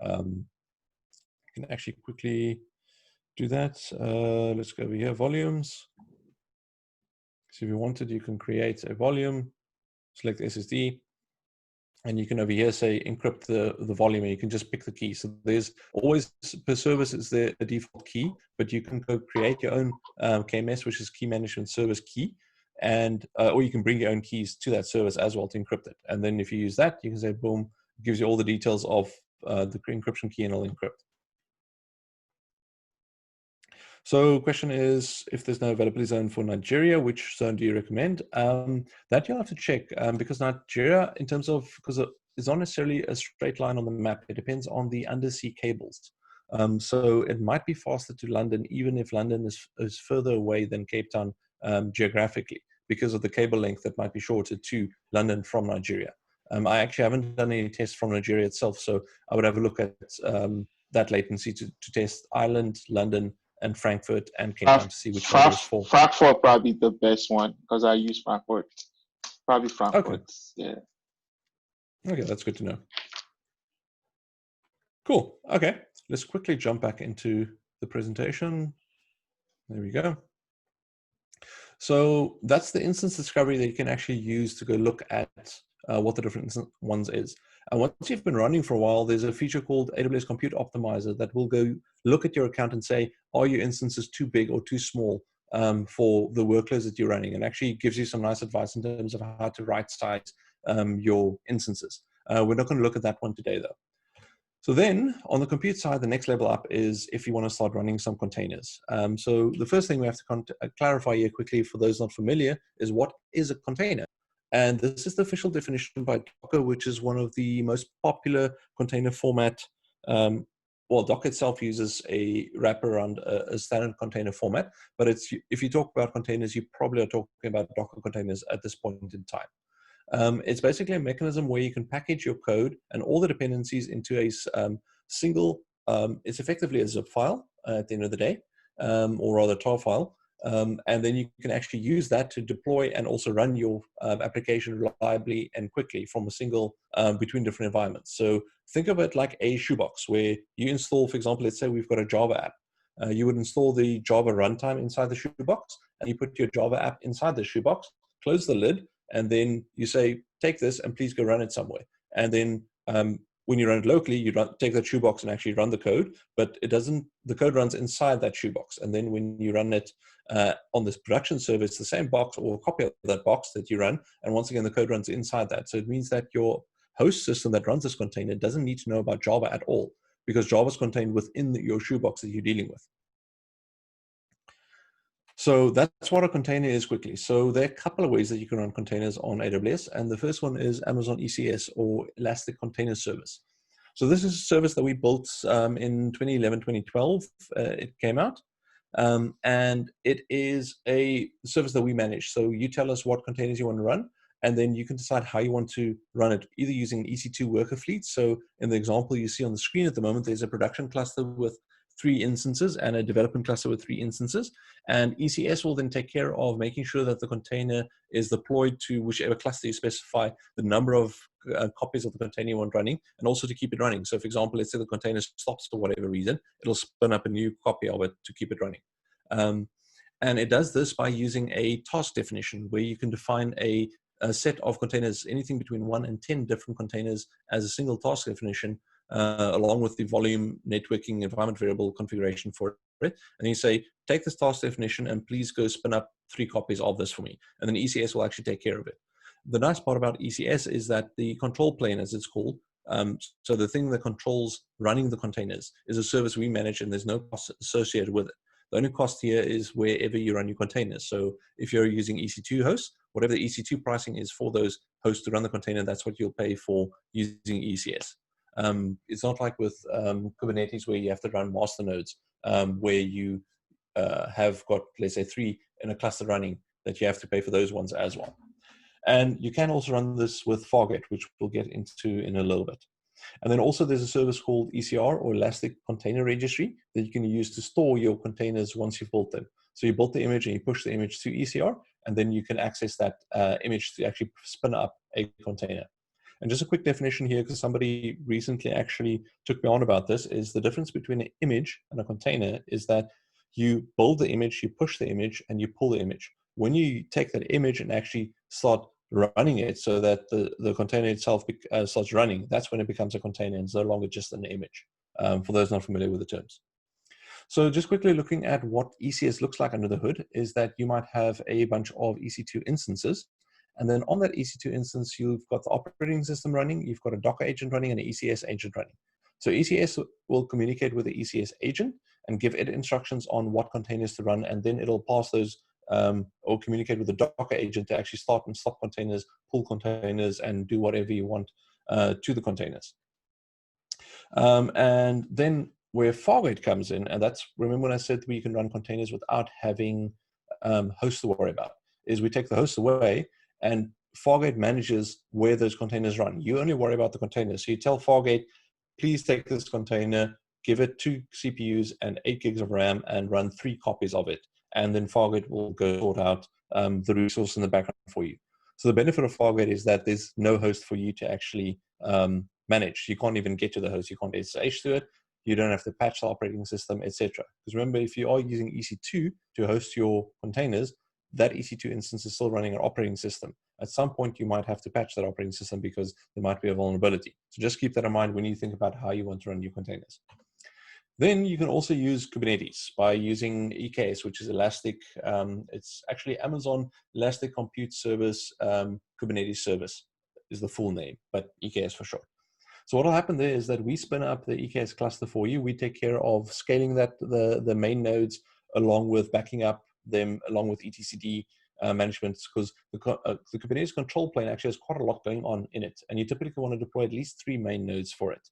You can actually quickly do that. Let's go over here, volumes. So if you wanted, you can create a volume, select SSD, and you can over here say encrypt the volume, and you can just pick the key. So there's always, per service is the default key, but you can go create your own KMS, which is key management service key, and or you can bring your own keys to that service as well to encrypt it. And then if you use that, you can say boom, it gives you all the details of the encryption key, and it'll encrypt. So question is, if there's no availability zone for Nigeria, which zone do you recommend? That you'll have to check because Nigeria, in terms of, because it's not necessarily a straight line on the map. It depends on the undersea cables. So it might be faster to London, even if London is further away than Cape Town geographically, because of the cable length that might be shorter to London from Nigeria. I actually haven't done any tests from Nigeria itself, so I would have a look at that latency to test Ireland, London, and Frankfurt and Cape Town to see which one goes for. Frankfurt probably the best one because I use Frankfurt. Probably Frankfurt. Okay. Yeah. Okay, that's good to know. Cool. Okay, let's quickly jump back into the presentation. There we go. So that's the instance discovery that you can actually use to go look at what the different ones is. And once you've been running for a while, there's a feature called AWS Compute Optimizer that will go look at your account and say, are your instances too big or too small for the workloads that you're running? And actually gives you some nice advice in terms of how to right size your instances. We're not going to look at that one today, though. So then on the compute side, the next level up is if you want to start running some containers. So the first thing we have to clarify here quickly for those not familiar is what is a container? And this is the official definition by Docker, which is one of the most popular container format. Well, Docker itself uses a wrapper around a standard container format, but if you talk about containers, you probably are talking about Docker containers at this point in time. It's basically a mechanism where you can package your code and all the dependencies into a single, it's effectively a zip file at the end of the day, or rather tar file. And then you can actually use that to deploy and also run your application reliably and quickly from a single, between different environments. So think of it like a shoebox where you install, for example, let's say we've got a Java app. You would install the Java runtime inside the shoebox, and you put your Java app inside the shoebox, close the lid, and then you say, take this and please go run it somewhere. And then when you run it locally, you take that shoebox and actually run the code, but the code runs inside that shoebox. And then when you run it on this production server, it's the same box or a copy of that box that you run. And once again, the code runs inside that. So it means that your host system that runs this container doesn't need to know about Java at all, because Java is contained within your shoebox that you're dealing with. So that's what a container is quickly. So there are a couple of ways that you can run containers on AWS. And the first one is Amazon ECS, or Elastic Container Service. So this is a service that we built in 2011, 2012. It came out. And it is a service that we manage. So you tell us what containers you want to run, and then you can decide how you want to run it, either using an EC2 worker fleet. So in the example you see on the screen at the moment, there's a production cluster with 3 instances and a development cluster with 3 instances. And ECS will then take care of making sure that the container is deployed to whichever cluster you specify, the number of copies of the container you want running, and also to keep it running. So for example, let's say the container stops for whatever reason, it'll spin up a new copy of it to keep it running. And it does this by using a task definition, where you can define a set of containers, anything between 1 and 10 different containers as a single task definition, along with the volume, networking, environment variable configuration for it. And you say, take this task definition and please go spin up 3 copies of this for me. And then ECS will actually take care of it. The nice part about ECS is that the control plane, as it's called, so the thing that controls running the containers, is a service we manage, and there's no cost associated with it. The only cost here is wherever you run your containers. So if you're using EC2 hosts, whatever the EC2 pricing is for those hosts to run the container, that's what you'll pay for using ECS. It's not like with Kubernetes where you have to run master nodes, where you have got, let's say, 3 in a cluster running, that you have to pay for those ones as well. And you can also run this with Fargate, which we'll get into in a little bit. And then also there's a service called ECR, or Elastic Container Registry, that you can use to store your containers once you've built them. So you built the image and you push the image to ECR, and then you can access that image to actually spin up a container. And just a quick definition here, because somebody recently actually took me on about this, is the difference between an image and a container is that you build the image, you push the image, and you pull the image. When you take that image and actually start running it so that the container itself starts running, that's when it becomes a container and it's no longer just an image, for those not familiar with the terms. So just quickly looking at what ECS looks like under the hood is that you might have a bunch of EC2 instances. And then on that EC2 instance, you've got the operating system running, you've got a Docker agent running, and an ECS agent running. So ECS will communicate with the ECS agent, and give it instructions on what containers to run, and then it'll pass those or communicate with the Docker agent to actually start and stop containers, pull containers, and do whatever you want to the containers. And then where Fargate comes in, and that's, remember when I said we can run containers without having hosts to worry about, is we take the host away and Fargate manages where those containers run. You only worry about the containers. So you tell Fargate, please take this container, give it 2 CPUs and 8 gigs of RAM and run 3 copies of it. And then Fargate will go sort out the resource in the background for you. So the benefit of Fargate is that there's no host for you to actually manage. You can't even get to the host. You can't SSH to it. You don't have to patch the operating system, etc. Because remember, if you are using EC2 to host your containers, that EC2 instance is still running an operating system. At some point, you might have to patch that operating system because there might be a vulnerability. So just keep that in mind when you think about how you want to run your containers. Then you can also use Kubernetes by using EKS, which is Elastic. It's actually Amazon Elastic Compute Service Kubernetes Service is the full name, but EKS for short. So what will happen there is that we spin up the EKS cluster for you. We take care of scaling that the main nodes along with backing up them along with etcd management, because the Kubernetes control plane actually has quite a lot going on in it, and you typically want to deploy at least 3 main nodes for it.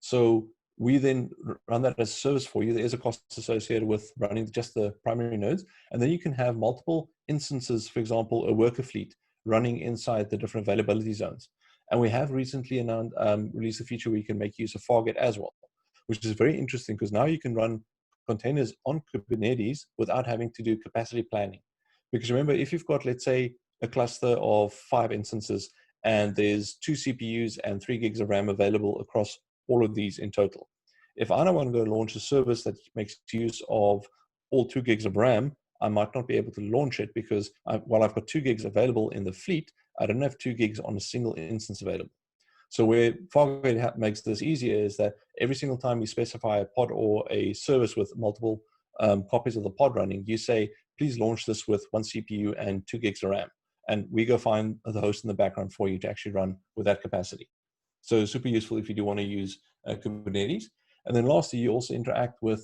So we then run that as a service for you. There is a cost associated with running just the primary nodes, and then you can have multiple instances, for example, a worker fleet running inside the different availability zones. And we have recently released a feature where you can make use of Fargate as well, which is very interesting because now you can run containers on Kubernetes without having to do capacity planning. Because remember, if you've got, let's say, a cluster of 5 instances and there's 2 CPUs and 3 gigs of RAM available across all of these in total. If I want to go launch a service that makes use of all 2 gigs of RAM, I might not be able to launch it because while I've got 2 gigs available in the fleet, I don't have 2 gigs on a single instance available. So where Fargate makes this easier is that every single time you specify a pod or a service with multiple copies of the pod running, you say, please launch this with 1 CPU and 2 gigs of RAM. And we go find the host in the background for you to actually run with that capacity. So super useful if you do want to use Kubernetes. And then lastly, you also interact with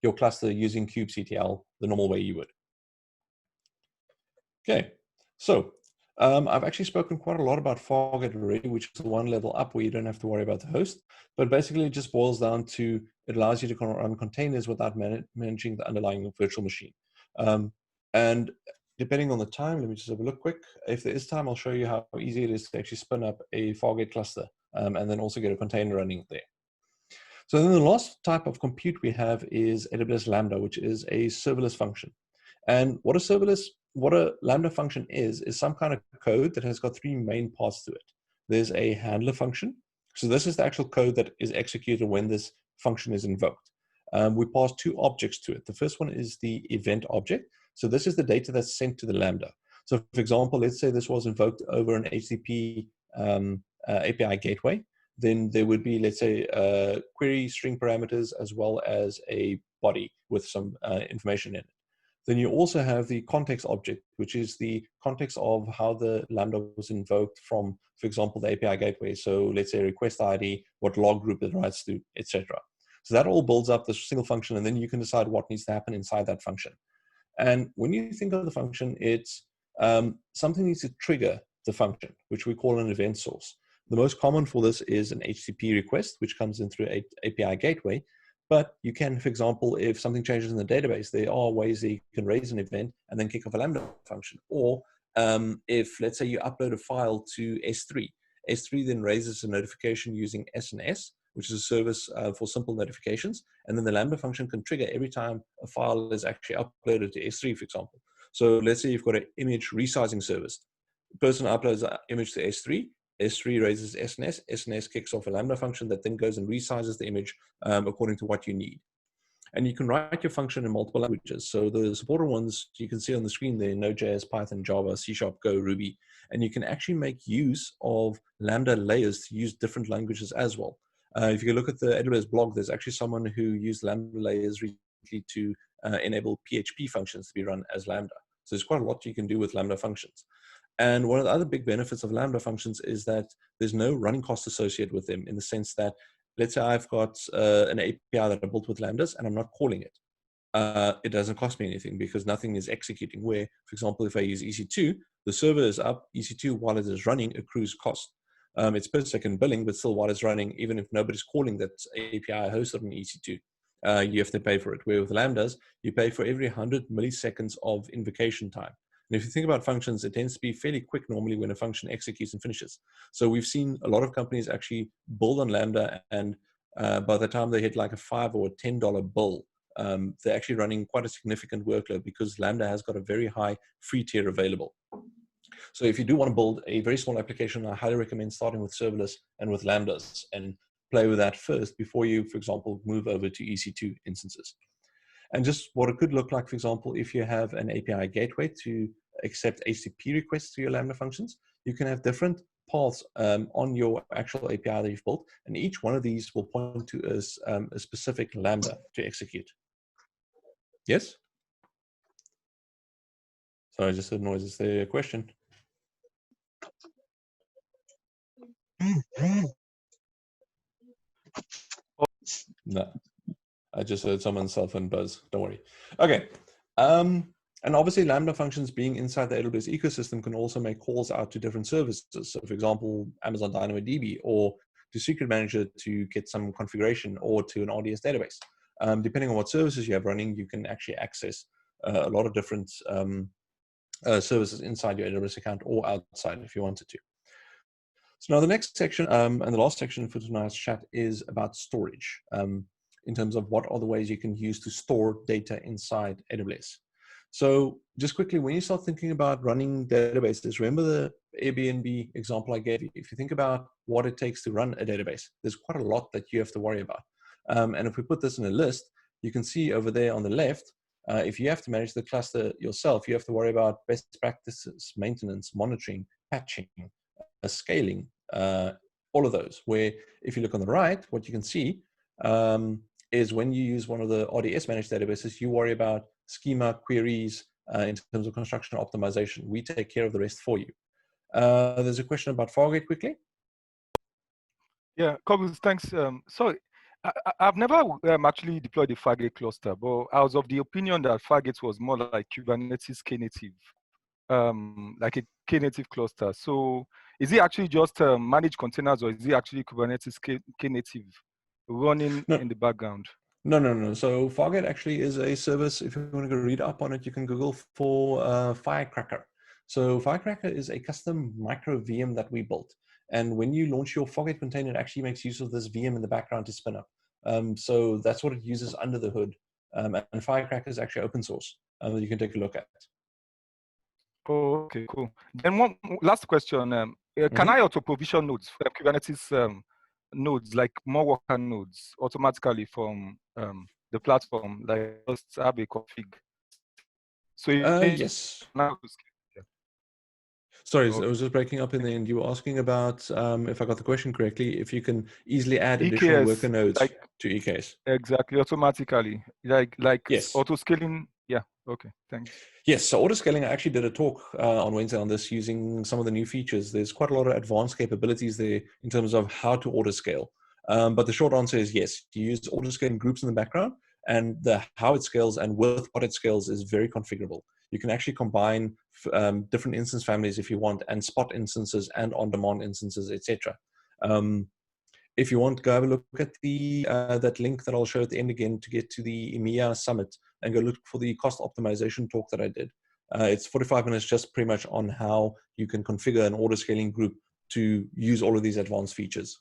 your cluster using kubectl the normal way you would. Okay, so I've actually spoken quite a lot about Fargate already, which is the 1 level up where you don't have to worry about the host. But basically, it just boils down to it allows you to run containers without managing the underlying virtual machine. And depending on the time, let me just have a look quick. If there is time, I'll show you how easy it is to actually spin up a Fargate cluster and then also get a container running there. So then the last type of compute we have is AWS Lambda, which is a serverless function. And what a Lambda function is some kind of code that has got 3 main parts to it. There's a handler function. So this is the actual code that is executed when this function is invoked. We pass 2 objects to it. The first one is the event object. So this is the data that's sent to the Lambda. So for example, let's say this was invoked over an HTTP API gateway. Then there would be, let's say, query string parameters as well as a body with some information in it. Then you also have the context object, which is the context of how the Lambda was invoked from, for example, the API gateway. So let's say request ID, what log group it writes to, etc. So that all builds up this single function, and then you can decide what needs to happen inside that function. And when you think of the function, it's something needs to trigger the function, which we call an event source. The most common for this is an HTTP request, which comes in through an API gateway. But you can, for example, if something changes in the database, there are ways that you can raise an event and then kick off a Lambda function. Or if, let's say, you upload a file to S3, S3 then raises a notification using SNS, which is a service for simple notifications. And then the Lambda function can trigger every time a file is actually uploaded to S3, for example. So let's say you've got an image resizing service. The person uploads an image to S3. S3 raises SNS, SNS kicks off a Lambda function that then goes and resizes the image according to what you need. And you can write your function in multiple languages. So the supported ones you can see on the screen there, Node.js, Python, Java, C#, Go, Ruby. And you can actually make use of Lambda layers to use different languages as well. If you look at the AWS blog, there's actually someone who used Lambda layers recently to enable PHP functions to be run as Lambda. So there's quite a lot you can do with Lambda functions. And one of the other big benefits of Lambda functions is that there's no running cost associated with them, in the sense that let's say I've got an API that I built with Lambdas and I'm not calling it. It doesn't cost me anything because nothing is executing. Where, for example, if I use EC2, the server is up, EC2 while it is running accrues cost. It's per second billing, but still while it's running, even if nobody's calling that API hosted on EC2, you have to pay for it. Where with Lambdas, you pay for every 100 milliseconds of invocation time. And if you think about functions, it tends to be fairly quick normally when a function executes and finishes. So we've seen a lot of companies actually build on Lambda, and by the time they hit like a $5 or $10 bill, they're actually running quite a significant workload because Lambda has got a very high free tier available. So if you do want to build a very small application, I highly recommend starting with serverless and with Lambdas and play with that first before you, for example, move over to EC2 instances. And just what it could look like, for example, if you have an API gateway to accept HTTP requests to your Lambda functions, you can have different paths on your actual API that you've built, and each one of these will point to a specific Lambda to execute. Yes? Sorry, I just heard noise. Is there a question? No, I just heard someone's cell phone buzz. Don't worry. Okay. And obviously, Lambda functions being inside the AWS ecosystem can also make calls out to different services. So, for example, Amazon DynamoDB or to Secret Manager to get some configuration or to an RDS database. Depending on what services you have running, you can actually access a lot of different services inside your AWS account or outside if you wanted to. So now the next section and the last section for tonight's chat is about storage in terms of what are the ways you can use to store data inside AWS. So just quickly, when you start thinking about running databases, remember the Airbnb example I gave you. If you think about what it takes to run a database, there's quite a lot that you have to worry about. And if we put this in a list, you can see over there on the left, if you have to manage the cluster yourself, you have to worry about best practices, maintenance, monitoring, patching, scaling, all of those. Where if you look on the right, what you can see is when you use one of the RDS managed databases, you worry about schema queries in terms of construction optimization. We take care of the rest for you. There's a question about Fargate quickly. Yeah, Cobus, thanks. Sorry, I've never actually deployed a Fargate cluster, but I was of the opinion that Fargate was more like Kubernetes Knative, like a Knative cluster. So is it actually just managed containers, or is it actually Kubernetes Knative running in the background? No. So Fargate actually is a service. If you want to go read up on it, you can Google for Firecracker. So Firecracker is a custom micro VM that we built. And when you launch your Fargate container, it actually makes use of this VM in the background to spin up. So that's what it uses under the hood. And Firecracker is actually open source that you can take a look at. Oh, okay, cool. Then one last question. Can I auto provision nodes, Kubernetes nodes, like more worker nodes automatically from the platform, like just have a config? So yes. Sorry, okay. I was just breaking up in the end. You were asking about, if I got the question correctly, if you can easily add additional EKS, worker nodes like, to EKS. Exactly, automatically, like yes. Auto scaling. Yeah, okay, thanks. Yes, so auto scaling, I actually did a talk on Wednesday on this using some of the new features. There's quite a lot of advanced capabilities there in terms of how to auto scale. But the short answer is yes, you use auto scaling groups in the background, and how it scales and with what it scales is very configurable. You can actually combine different instance families if you want, and spot instances and on-demand instances, etc. If you want, go have a look at the that link that I'll show at the end again to get to the EMEA summit and go look for the cost optimization talk that I did. It's 45 minutes just pretty much on how you can configure an auto scaling group to use all of these advanced features.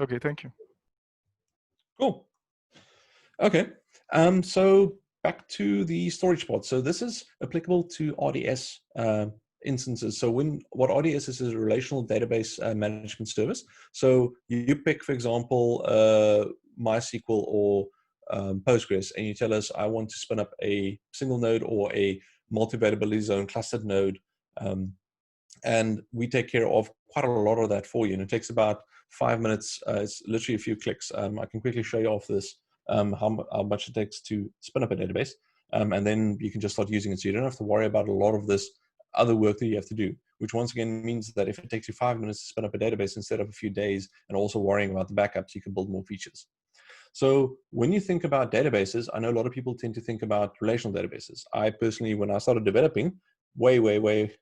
Okay, thank you. Cool. Okay, so back to the storage pod. So this is applicable to RDS instances. So what RDS is a relational database management service. So you pick, for example, MySQL or Postgres, and you tell us, I want to spin up a single node or a multi-availability zone clustered node. And we take care of quite a lot of that for you. And it takes about 5 minutes. It's literally a few clicks. I can quickly show you off this, how much it takes to spin up a database. And then you can just start using it. So you don't have to worry about a lot of this other work that you have to do, which once again means that if it takes you 5 minutes to spin up a database instead of a few days and also worrying about the backups, you can build more features. So when you think about databases, I know a lot of people tend to think about relational databases. I personally, when I started developing, way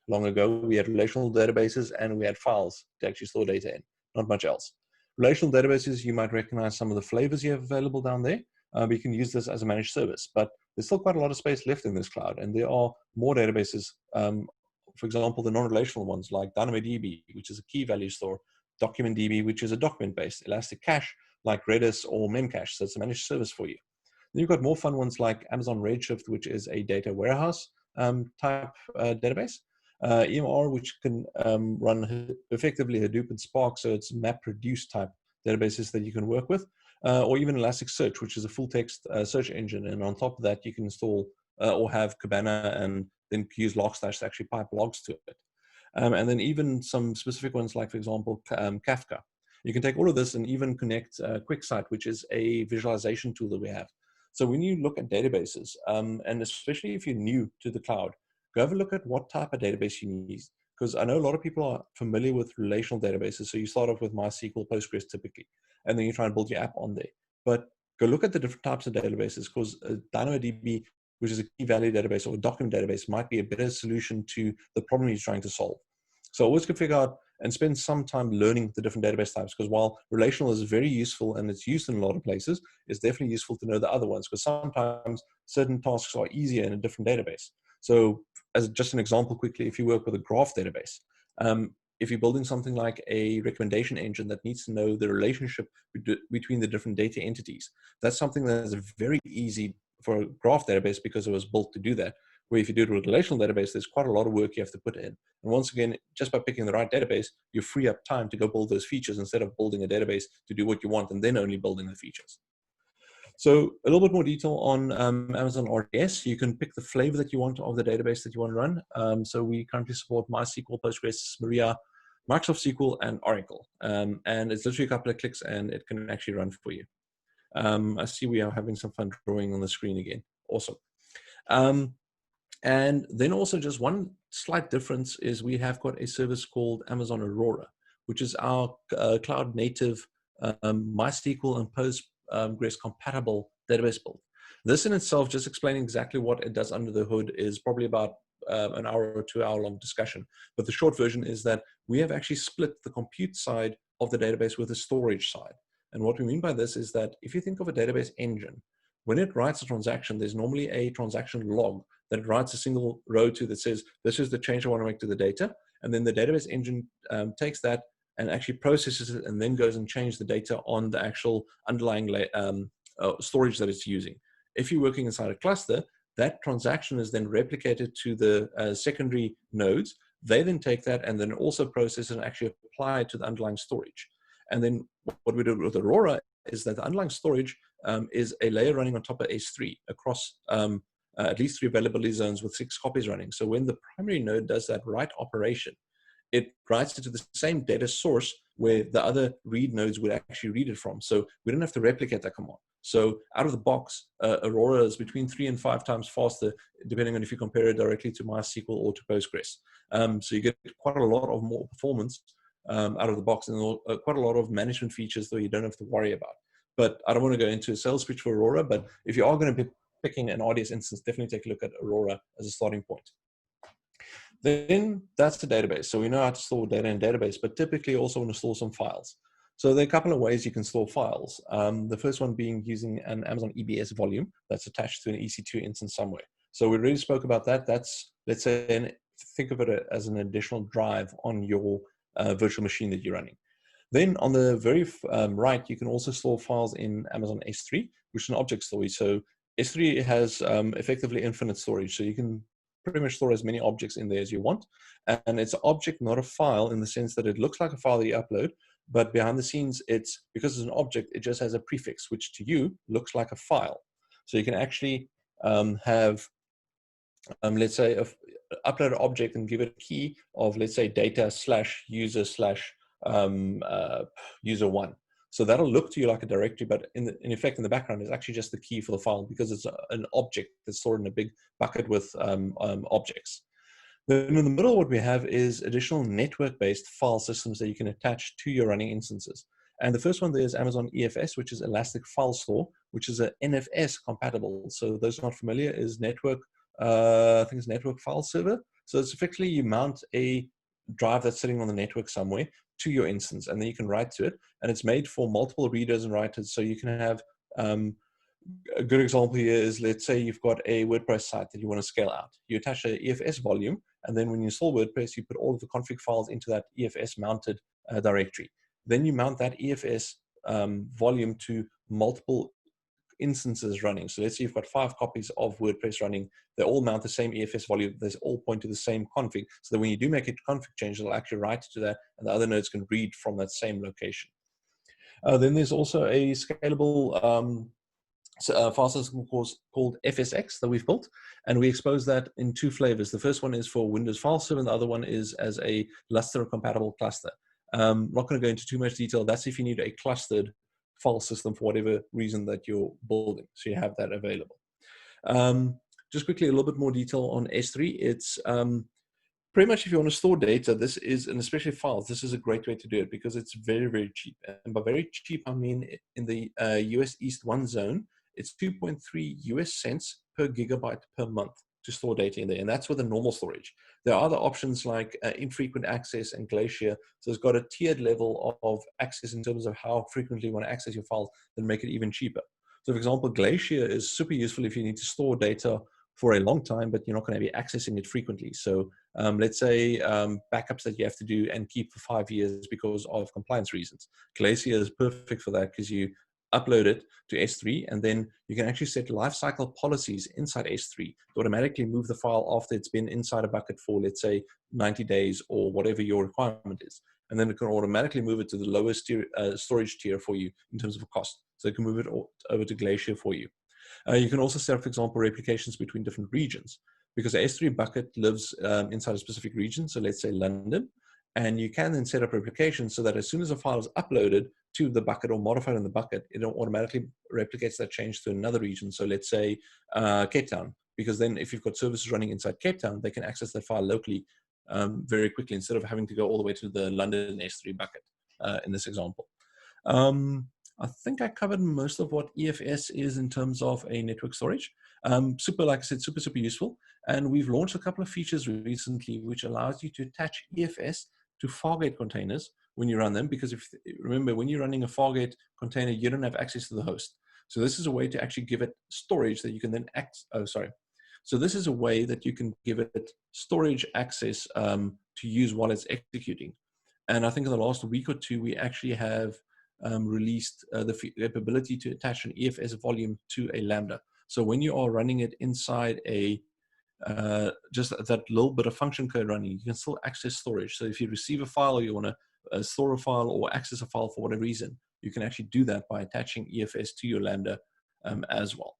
long ago, we had relational databases and we had files to actually store data in, not much else. Relational databases, you might recognize some of the flavors you have available down there. But you can use this as a managed service, but there's still quite a lot of space left in this cloud, and there are more databases. For example, the non-relational ones like DynamoDB, which is a key value store, DocumentDB, which is a document-based, Elastic Cache, like Redis or Memcache, so it's a managed service for you. Then you've got more fun ones like Amazon Redshift, which is a data warehouse type database. EMR, which can run effectively Hadoop and Spark, so it's MapReduce type databases that you can work with. Or even Elasticsearch, which is a full text search engine. And on top of that, you can install or have Kibana and then use Logstash to actually pipe logs to it. And then even some specific ones like, for example, Kafka. You can take all of this and even connect QuickSight, which is a visualization tool that we have. So when you look at databases, and especially if you're new to the cloud, go have a look at what type of database you need. Because I know a lot of people are familiar with relational databases. So you start off with MySQL, Postgres typically, and then you try and build your app on there. But go look at the different types of databases, because DynamoDB, which is a key value database or a document database, might be a better solution to the problem you're trying to solve. So always go figure out and spend some time learning the different database types, because while relational is very useful and it's used in a lot of places, it's definitely useful to know the other ones, because sometimes certain tasks are easier in a different database. So as just an example quickly, if you work with a graph database, if you're building something like a recommendation engine that needs to know the relationship between the different data entities, that's something that is very easy for a graph database because it was built to do that. Where if you do it with a relational database, there's quite a lot of work you have to put in. And once again, just by picking the right database, you free up time to go build those features instead of building a database to do what you want and then only building the features. So a little bit more detail on Amazon RDS. You can pick the flavor that you want of the database that you want to run. So we currently support MySQL, Postgres, Maria, Microsoft SQL, and Oracle. And it's literally a couple of clicks and it can actually run for you. I see we are having some fun drawing on the screen again. Awesome. And then also just one slight difference is we have got a service called Amazon Aurora, which is our cloud native MySQL and Postgres compatible database build. This in itself, just explaining exactly what it does under the hood, is probably about an hour or 2 hour long discussion. But the short version is that we have actually split the compute side of the database with the storage side. And what we mean by this is that if you think of a database engine, when it writes a transaction, there's normally a transaction log that it writes a single row to that says, this is the change I want to make to the data. And then the database engine takes that and actually processes it and then goes and changes the data on the actual underlying storage that it's using. If you're working inside a cluster, that transaction is then replicated to the secondary nodes. They then take that and then also process it and actually apply it to the underlying storage. And then what we do with Aurora is that the underlying storage is a layer running on top of S3 across at least 3 availability zones with 6 copies running. So when the primary node does that write operation, it writes it to the same data source where the other read nodes would actually read it from. So we don't have to replicate that command. So out of the box, Aurora is between 3 and 5 times faster, depending on if you compare it directly to MySQL or to Postgres. So you get quite a lot of more performance out of the box, and quite a lot of management features that you don't have to worry about. But I don't want to go into a sales pitch for Aurora, but if you are going to be picking an RDS instance, definitely take a look at Aurora as a starting point. Then that's the database. So we know how to store data in database, but typically also want to store some files. So there are a couple of ways you can store files. The first one being using an Amazon EBS volume that's attached to an EC2 instance somewhere. So we already spoke about that. That's, let's say, think of it as an additional drive on your virtual machine that you're running. Then on the very right, you can also store files in Amazon S3, which is an object storage. So S3 has effectively infinite storage. So you can pretty much store as many objects in there as you want. And it's an object, not a file, in the sense that it looks like a file that you upload, but behind the scenes, it's because it's an object, it just has a prefix, which to you looks like a file. So you can actually have, let's say, upload an object and give it a key of, let's say, data/user/user1. So that'll look to you like a directory, but in effect, in the background, is actually just the key for the file because it's an object that's stored in a big bucket with objects. Then in the middle, what we have is additional network-based file systems that you can attach to your running instances. And the first one there is Amazon EFS, which is Elastic File Store, which is a NFS compatible. So those not familiar is network, I think it's network file server. So it's effectively you mount a drive that's sitting on the network somewhere to your instance, and then you can write to it. And it's made for multiple readers and writers. So you can have, a good example here is, let's say you've got a WordPress site that you want to scale out. You attach an EFS volume, and then when you install WordPress, you put all of the config files into that EFS mounted directory. Then you mount that EFS volume to multiple instances running. So let's say you've got 5 copies of WordPress running. They all mount the same EFS volume. They all point to the same config, so that when you do make a config change, it'll actually write to that, and the other nodes can read from that same location. Then there's also a scalable file system called FSX that we've built, and we expose that in 2 flavors. The first one is for Windows File Server, and the other one is as a Lustre compatible cluster. I'm not going to go into too much detail. That's if you need a clustered file system for whatever reason that you're building. So you have that available. Just quickly, a little bit more detail on S3. It's pretty much if you want to store data, this is, and especially files, this is a great way to do it because it's very, very cheap. And by very cheap, I mean in the US East 1 zone, it's 2.3 US cents per gigabyte per month to store data in there. And that's with a normal storage. There are other options like infrequent access and Glacier. So it's got a tiered level of access in terms of how frequently you want to access your files and make it even cheaper. So for example, Glacier is super useful if you need to store data for a long time, but you're not going to be accessing it frequently. So let's say backups that you have to do and keep for 5 years because of compliance reasons. Glacier is perfect for that because you upload it to S3, and then you can actually set lifecycle policies inside S3 to automatically move the file after it's been inside a bucket for, let's say, 90 days or whatever your requirement is. And then it can automatically move it to the lowest tier, storage tier for you in terms of cost. So it can move it over to Glacier for you. You can also set up, for example, replications between different regions, because the S3 bucket lives inside a specific region. So let's say London. And you can then set up replications so that as soon as a file is uploaded to the bucket or modified in the bucket, it automatically replicates that change to another region. So let's say Cape Town, because then if you've got services running inside Cape Town, they can access that file locally very quickly instead of having to go all the way to the London S3 bucket in this example. I think I covered most of what EFS is in terms of a network storage. Super, like I said, super, super useful. And we've launched a couple of features recently which allows you to attach EFS to Fargate containers when you run them, because if remember, when you're running a Fargate container, you don't have access to the host. So this is a way to actually give it storage that you can then So this is a way that you can give it storage access to use while it's executing. And I think in the last week or 2, we actually have released the capability to attach an EFS volume to a Lambda. So when you are running it inside a just that little bit of function code running, you can still access storage. So if you receive a file or you want to store a file or access a file for whatever reason, you can actually do that by attaching EFS to your Lambda as well.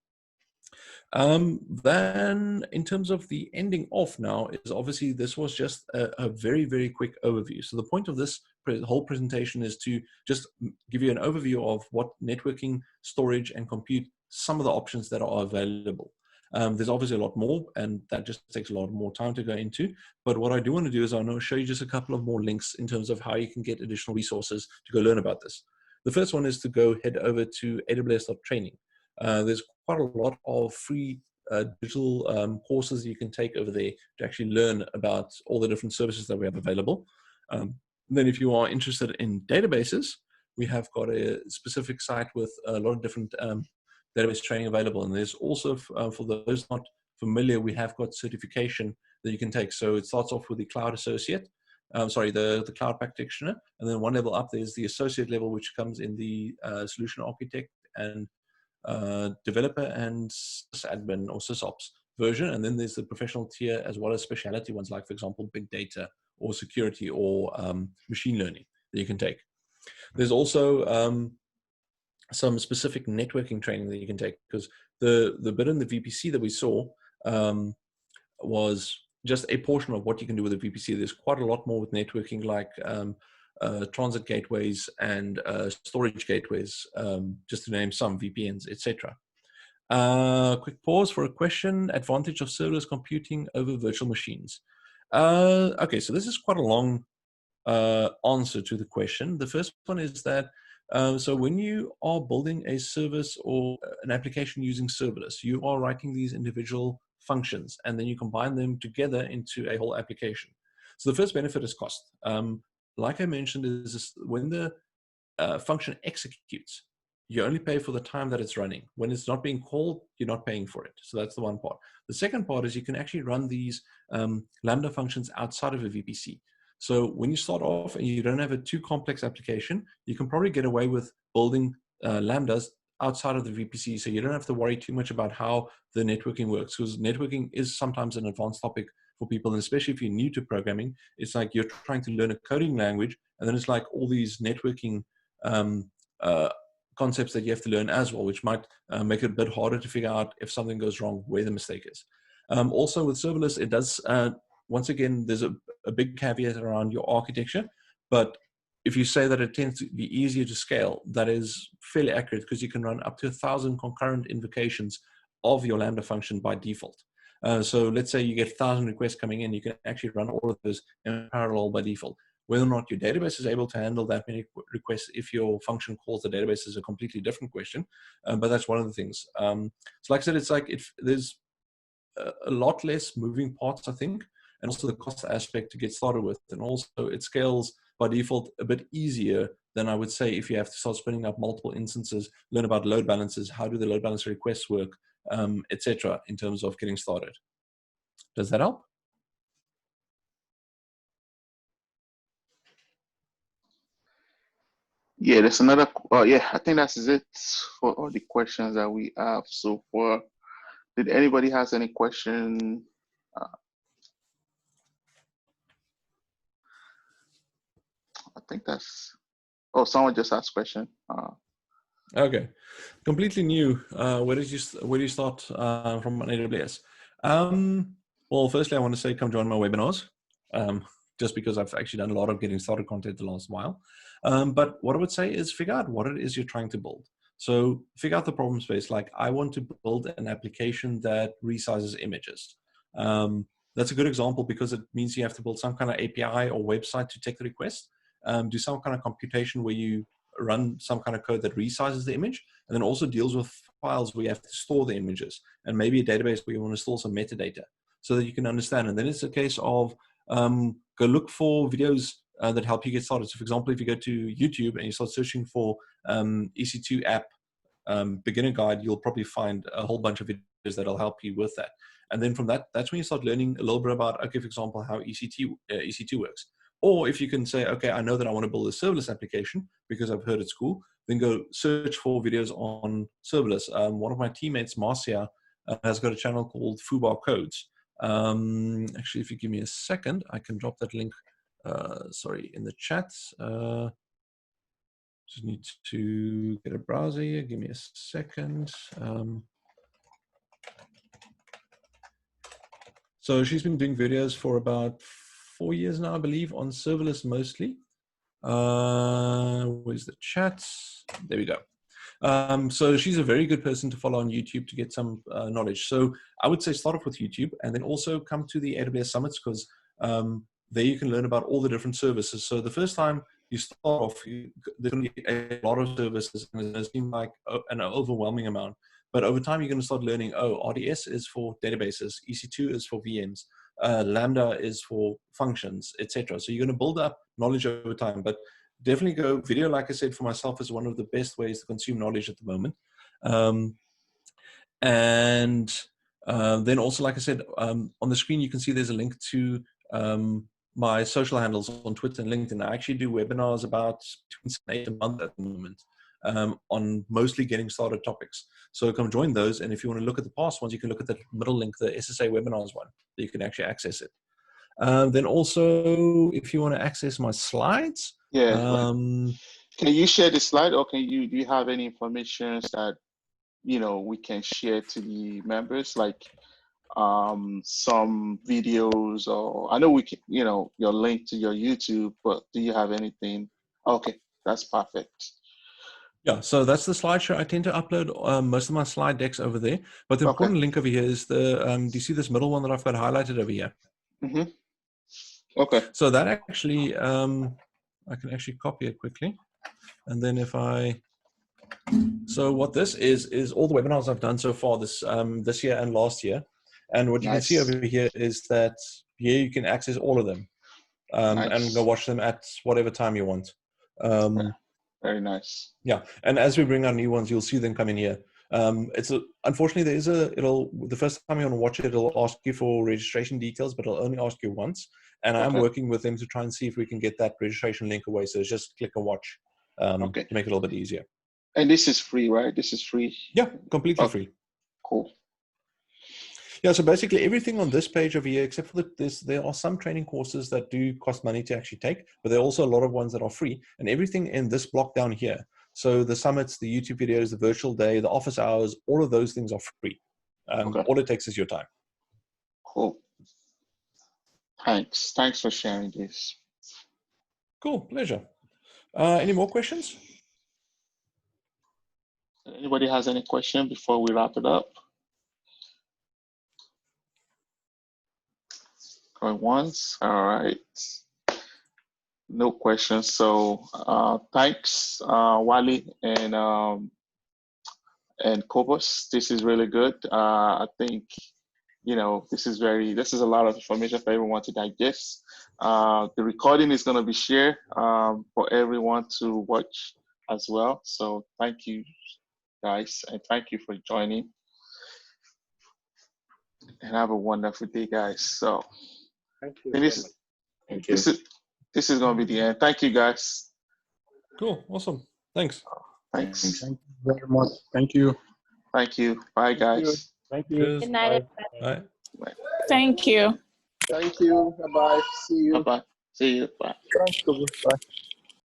Then in terms of the ending off now is obviously this was just a very, very quick overview. So the point of this whole presentation is to just give you an overview of what networking, storage, and compute, some of the options that are available. There's obviously a lot more, and that just takes a lot more time to go into. But what I do want to do is I want to show you just a couple of more links in terms of how you can get additional resources to go learn about this. The first one is to go head over to AWS.training. There's quite a lot of free digital courses you can take over there to actually learn about all the different services that we have available. Then if you are interested in databases, we have got a specific site with a lot of different database training available. And there's also, for those not familiar, we have got certification that you can take. So it starts off with the Cloud Associate, the Cloud Practitioner. And then one level up, there's the Associate level, which comes in the Solution Architect and Developer and sysadmin or sysops version. And then there's the professional tier as well as specialty ones, like, for example, big data or security or machine learning that you can take. There's also some specific networking training that you can take, because the bit in the VPC that we saw was just a portion of what you can do with the VPC. There's quite a lot more with networking, like transit gateways and storage gateways, just to name some, VPNs, etc. Quick pause for a question. Advantage of serverless computing over virtual machines. Okay, so this is quite a long answer to the question. The first one is that so when you are building a service or an application using serverless, you are writing these individual functions and then you combine them together into a whole application. So the first benefit is cost. Like I mentioned, is this, when the function executes, you only pay for the time that it's running. When it's not being called, you're not paying for it. So that's the one part. The second part is you can actually run these Lambda functions outside of a VPC. So when you start off and you don't have a too complex application, you can probably get away with building Lambdas outside of the VPC. So you don't have to worry too much about how the networking works, because networking is sometimes an advanced topic for people. And especially if you're new to programming, it's like you're trying to learn a coding language. And then it's like all these networking concepts that you have to learn as well, which might make it a bit harder to figure out if something goes wrong, where the mistake is. Also with serverless, it does, once again, there's a big caveat around your architecture, but if you say that it tends to be easier to scale, that is fairly accurate because you can run up to 1,000 concurrent invocations of your Lambda function by default. So let's say you get 1,000 requests coming in, you can actually run all of those in parallel by default. Whether or not your database is able to handle that many requests, if your function calls the database, is a completely different question. But that's one of the things. So like I said, it's like there's a lot less moving parts, I think, and also the cost aspect to get started with. And also it scales by default a bit easier than I would say if you have to start spinning up multiple instances, learn about load balancers, how do the load balancer requests work, etc. in terms of getting started. Does that help? Yeah, there's another. Yeah, I think that's it for all the questions that we have so far. Did anybody has any question? I think that's. Oh, someone just asked a question. Okay, completely new. Where do you start from on AWS? Well, firstly, I want to say come join my webinars, just because I've actually done a lot of getting started content the last while. But what I would say is figure out what it is you're trying to build. So figure out the problem space. Like I want to build an application that resizes images. That's a good example because it means you have to build some kind of API or website to take the request, do some kind of computation where you run some kind of code that resizes the image, and then also deals with files where you have to store the images, and maybe a database where you want to store some metadata so that you can understand. And then it's a case of go look for videos that help you get started. So for example, if you go to YouTube and you start searching for EC2 app beginner guide, you'll probably find a whole bunch of videos that'll help you with that. And then from that, that's when you start learning a little bit about, okay, for example, how EC2 works. Or if you can say, okay, I know that I want to build a serverless application because I've heard it's cool, then go search for videos on serverless. One of my teammates, Marcia, has got a channel called Foobar Codes. Actually, if you give me a second, I can drop that link, sorry, in the chat. Just need to get a browser here. Give me a second. So she's been doing videos for about 4 years now, I believe, on serverless mostly. Where's the chat? There we go. So she's a very good person to follow on YouTube to get some knowledge. So I would say start off with YouTube and then also come to the AWS Summits because there you can learn about all the different services. So the first time you start off, there's going to be a lot of services and it seems like an overwhelming amount. But over time, you're going to start learning, oh, RDS is for databases, EC2 is for VMs, Lambda is for functions, etc. So you're going to build up knowledge over time. But definitely go video, like I said, for myself, is one of the best ways to consume knowledge at the moment. Then also, like I said, on the screen, you can see there's a link to my social handles on Twitter and LinkedIn. I actually do webinars about 8 a month at the moment on mostly getting started topics. So come join those. And if you want to look at the past ones, you can look at the middle link, the SSA webinars one, that you can actually access it. Then also, if you want to access my slides. Yeah. Can you share the slide or do you have any information that, we can share to the members, like some videos, or I know we can, your link to your YouTube, but do you have anything? Okay, that's perfect. Yeah, so that's the slideshow. I tend to upload most of my slide decks over there, but the important link over here is the, do you see this middle one that I've got highlighted over here? Mm-hmm. Okay. So that actually, I can actually copy it quickly. And then if so what this is all the webinars I've done so far this year and last year. And what you can see over here is that here you can access all of them and go watch them at whatever time you want. Very nice. Yeah, and as we bring out new ones, you'll see them come in here. Unfortunately, the first time you want to watch it, it'll ask you for registration details, but it'll only ask you once. And I'm working with them to try and see if we can get that registration link away. So just click and watch to make it a little bit easier. And this is free, right? This is free? Yeah, completely free. Cool. Yeah, so basically everything on this page over here, except for there are some training courses that do cost money to actually take, but there are also a lot of ones that are free. And everything in this block down here, so the summits, the YouTube videos, the virtual day, the office hours, all of those things are free. All it takes is your time. Cool. Thanks. Thanks for sharing this. Cool, pleasure. Any more questions? Anybody has any question before we wrap it up? Going once. All right. No questions. So thanks, Wally and Cobus. This is really good. I think this is a lot of information for everyone to digest. The recording is going to be shared for everyone to watch as well. So thank you, guys, and thank you for joining. And have a wonderful day, guys. So thank you. This is going to be the end. Thank you, guys. Cool. Awesome. Thanks. Thanks. Thank you very much. Thank you. Thank you. Bye, guys. Thank you. Cheers. Good night. Bye. Bye. Thank you. Thank you. Bye-bye. See you. Bye-bye. See you. Bye. Thanks, Cobus. Bye.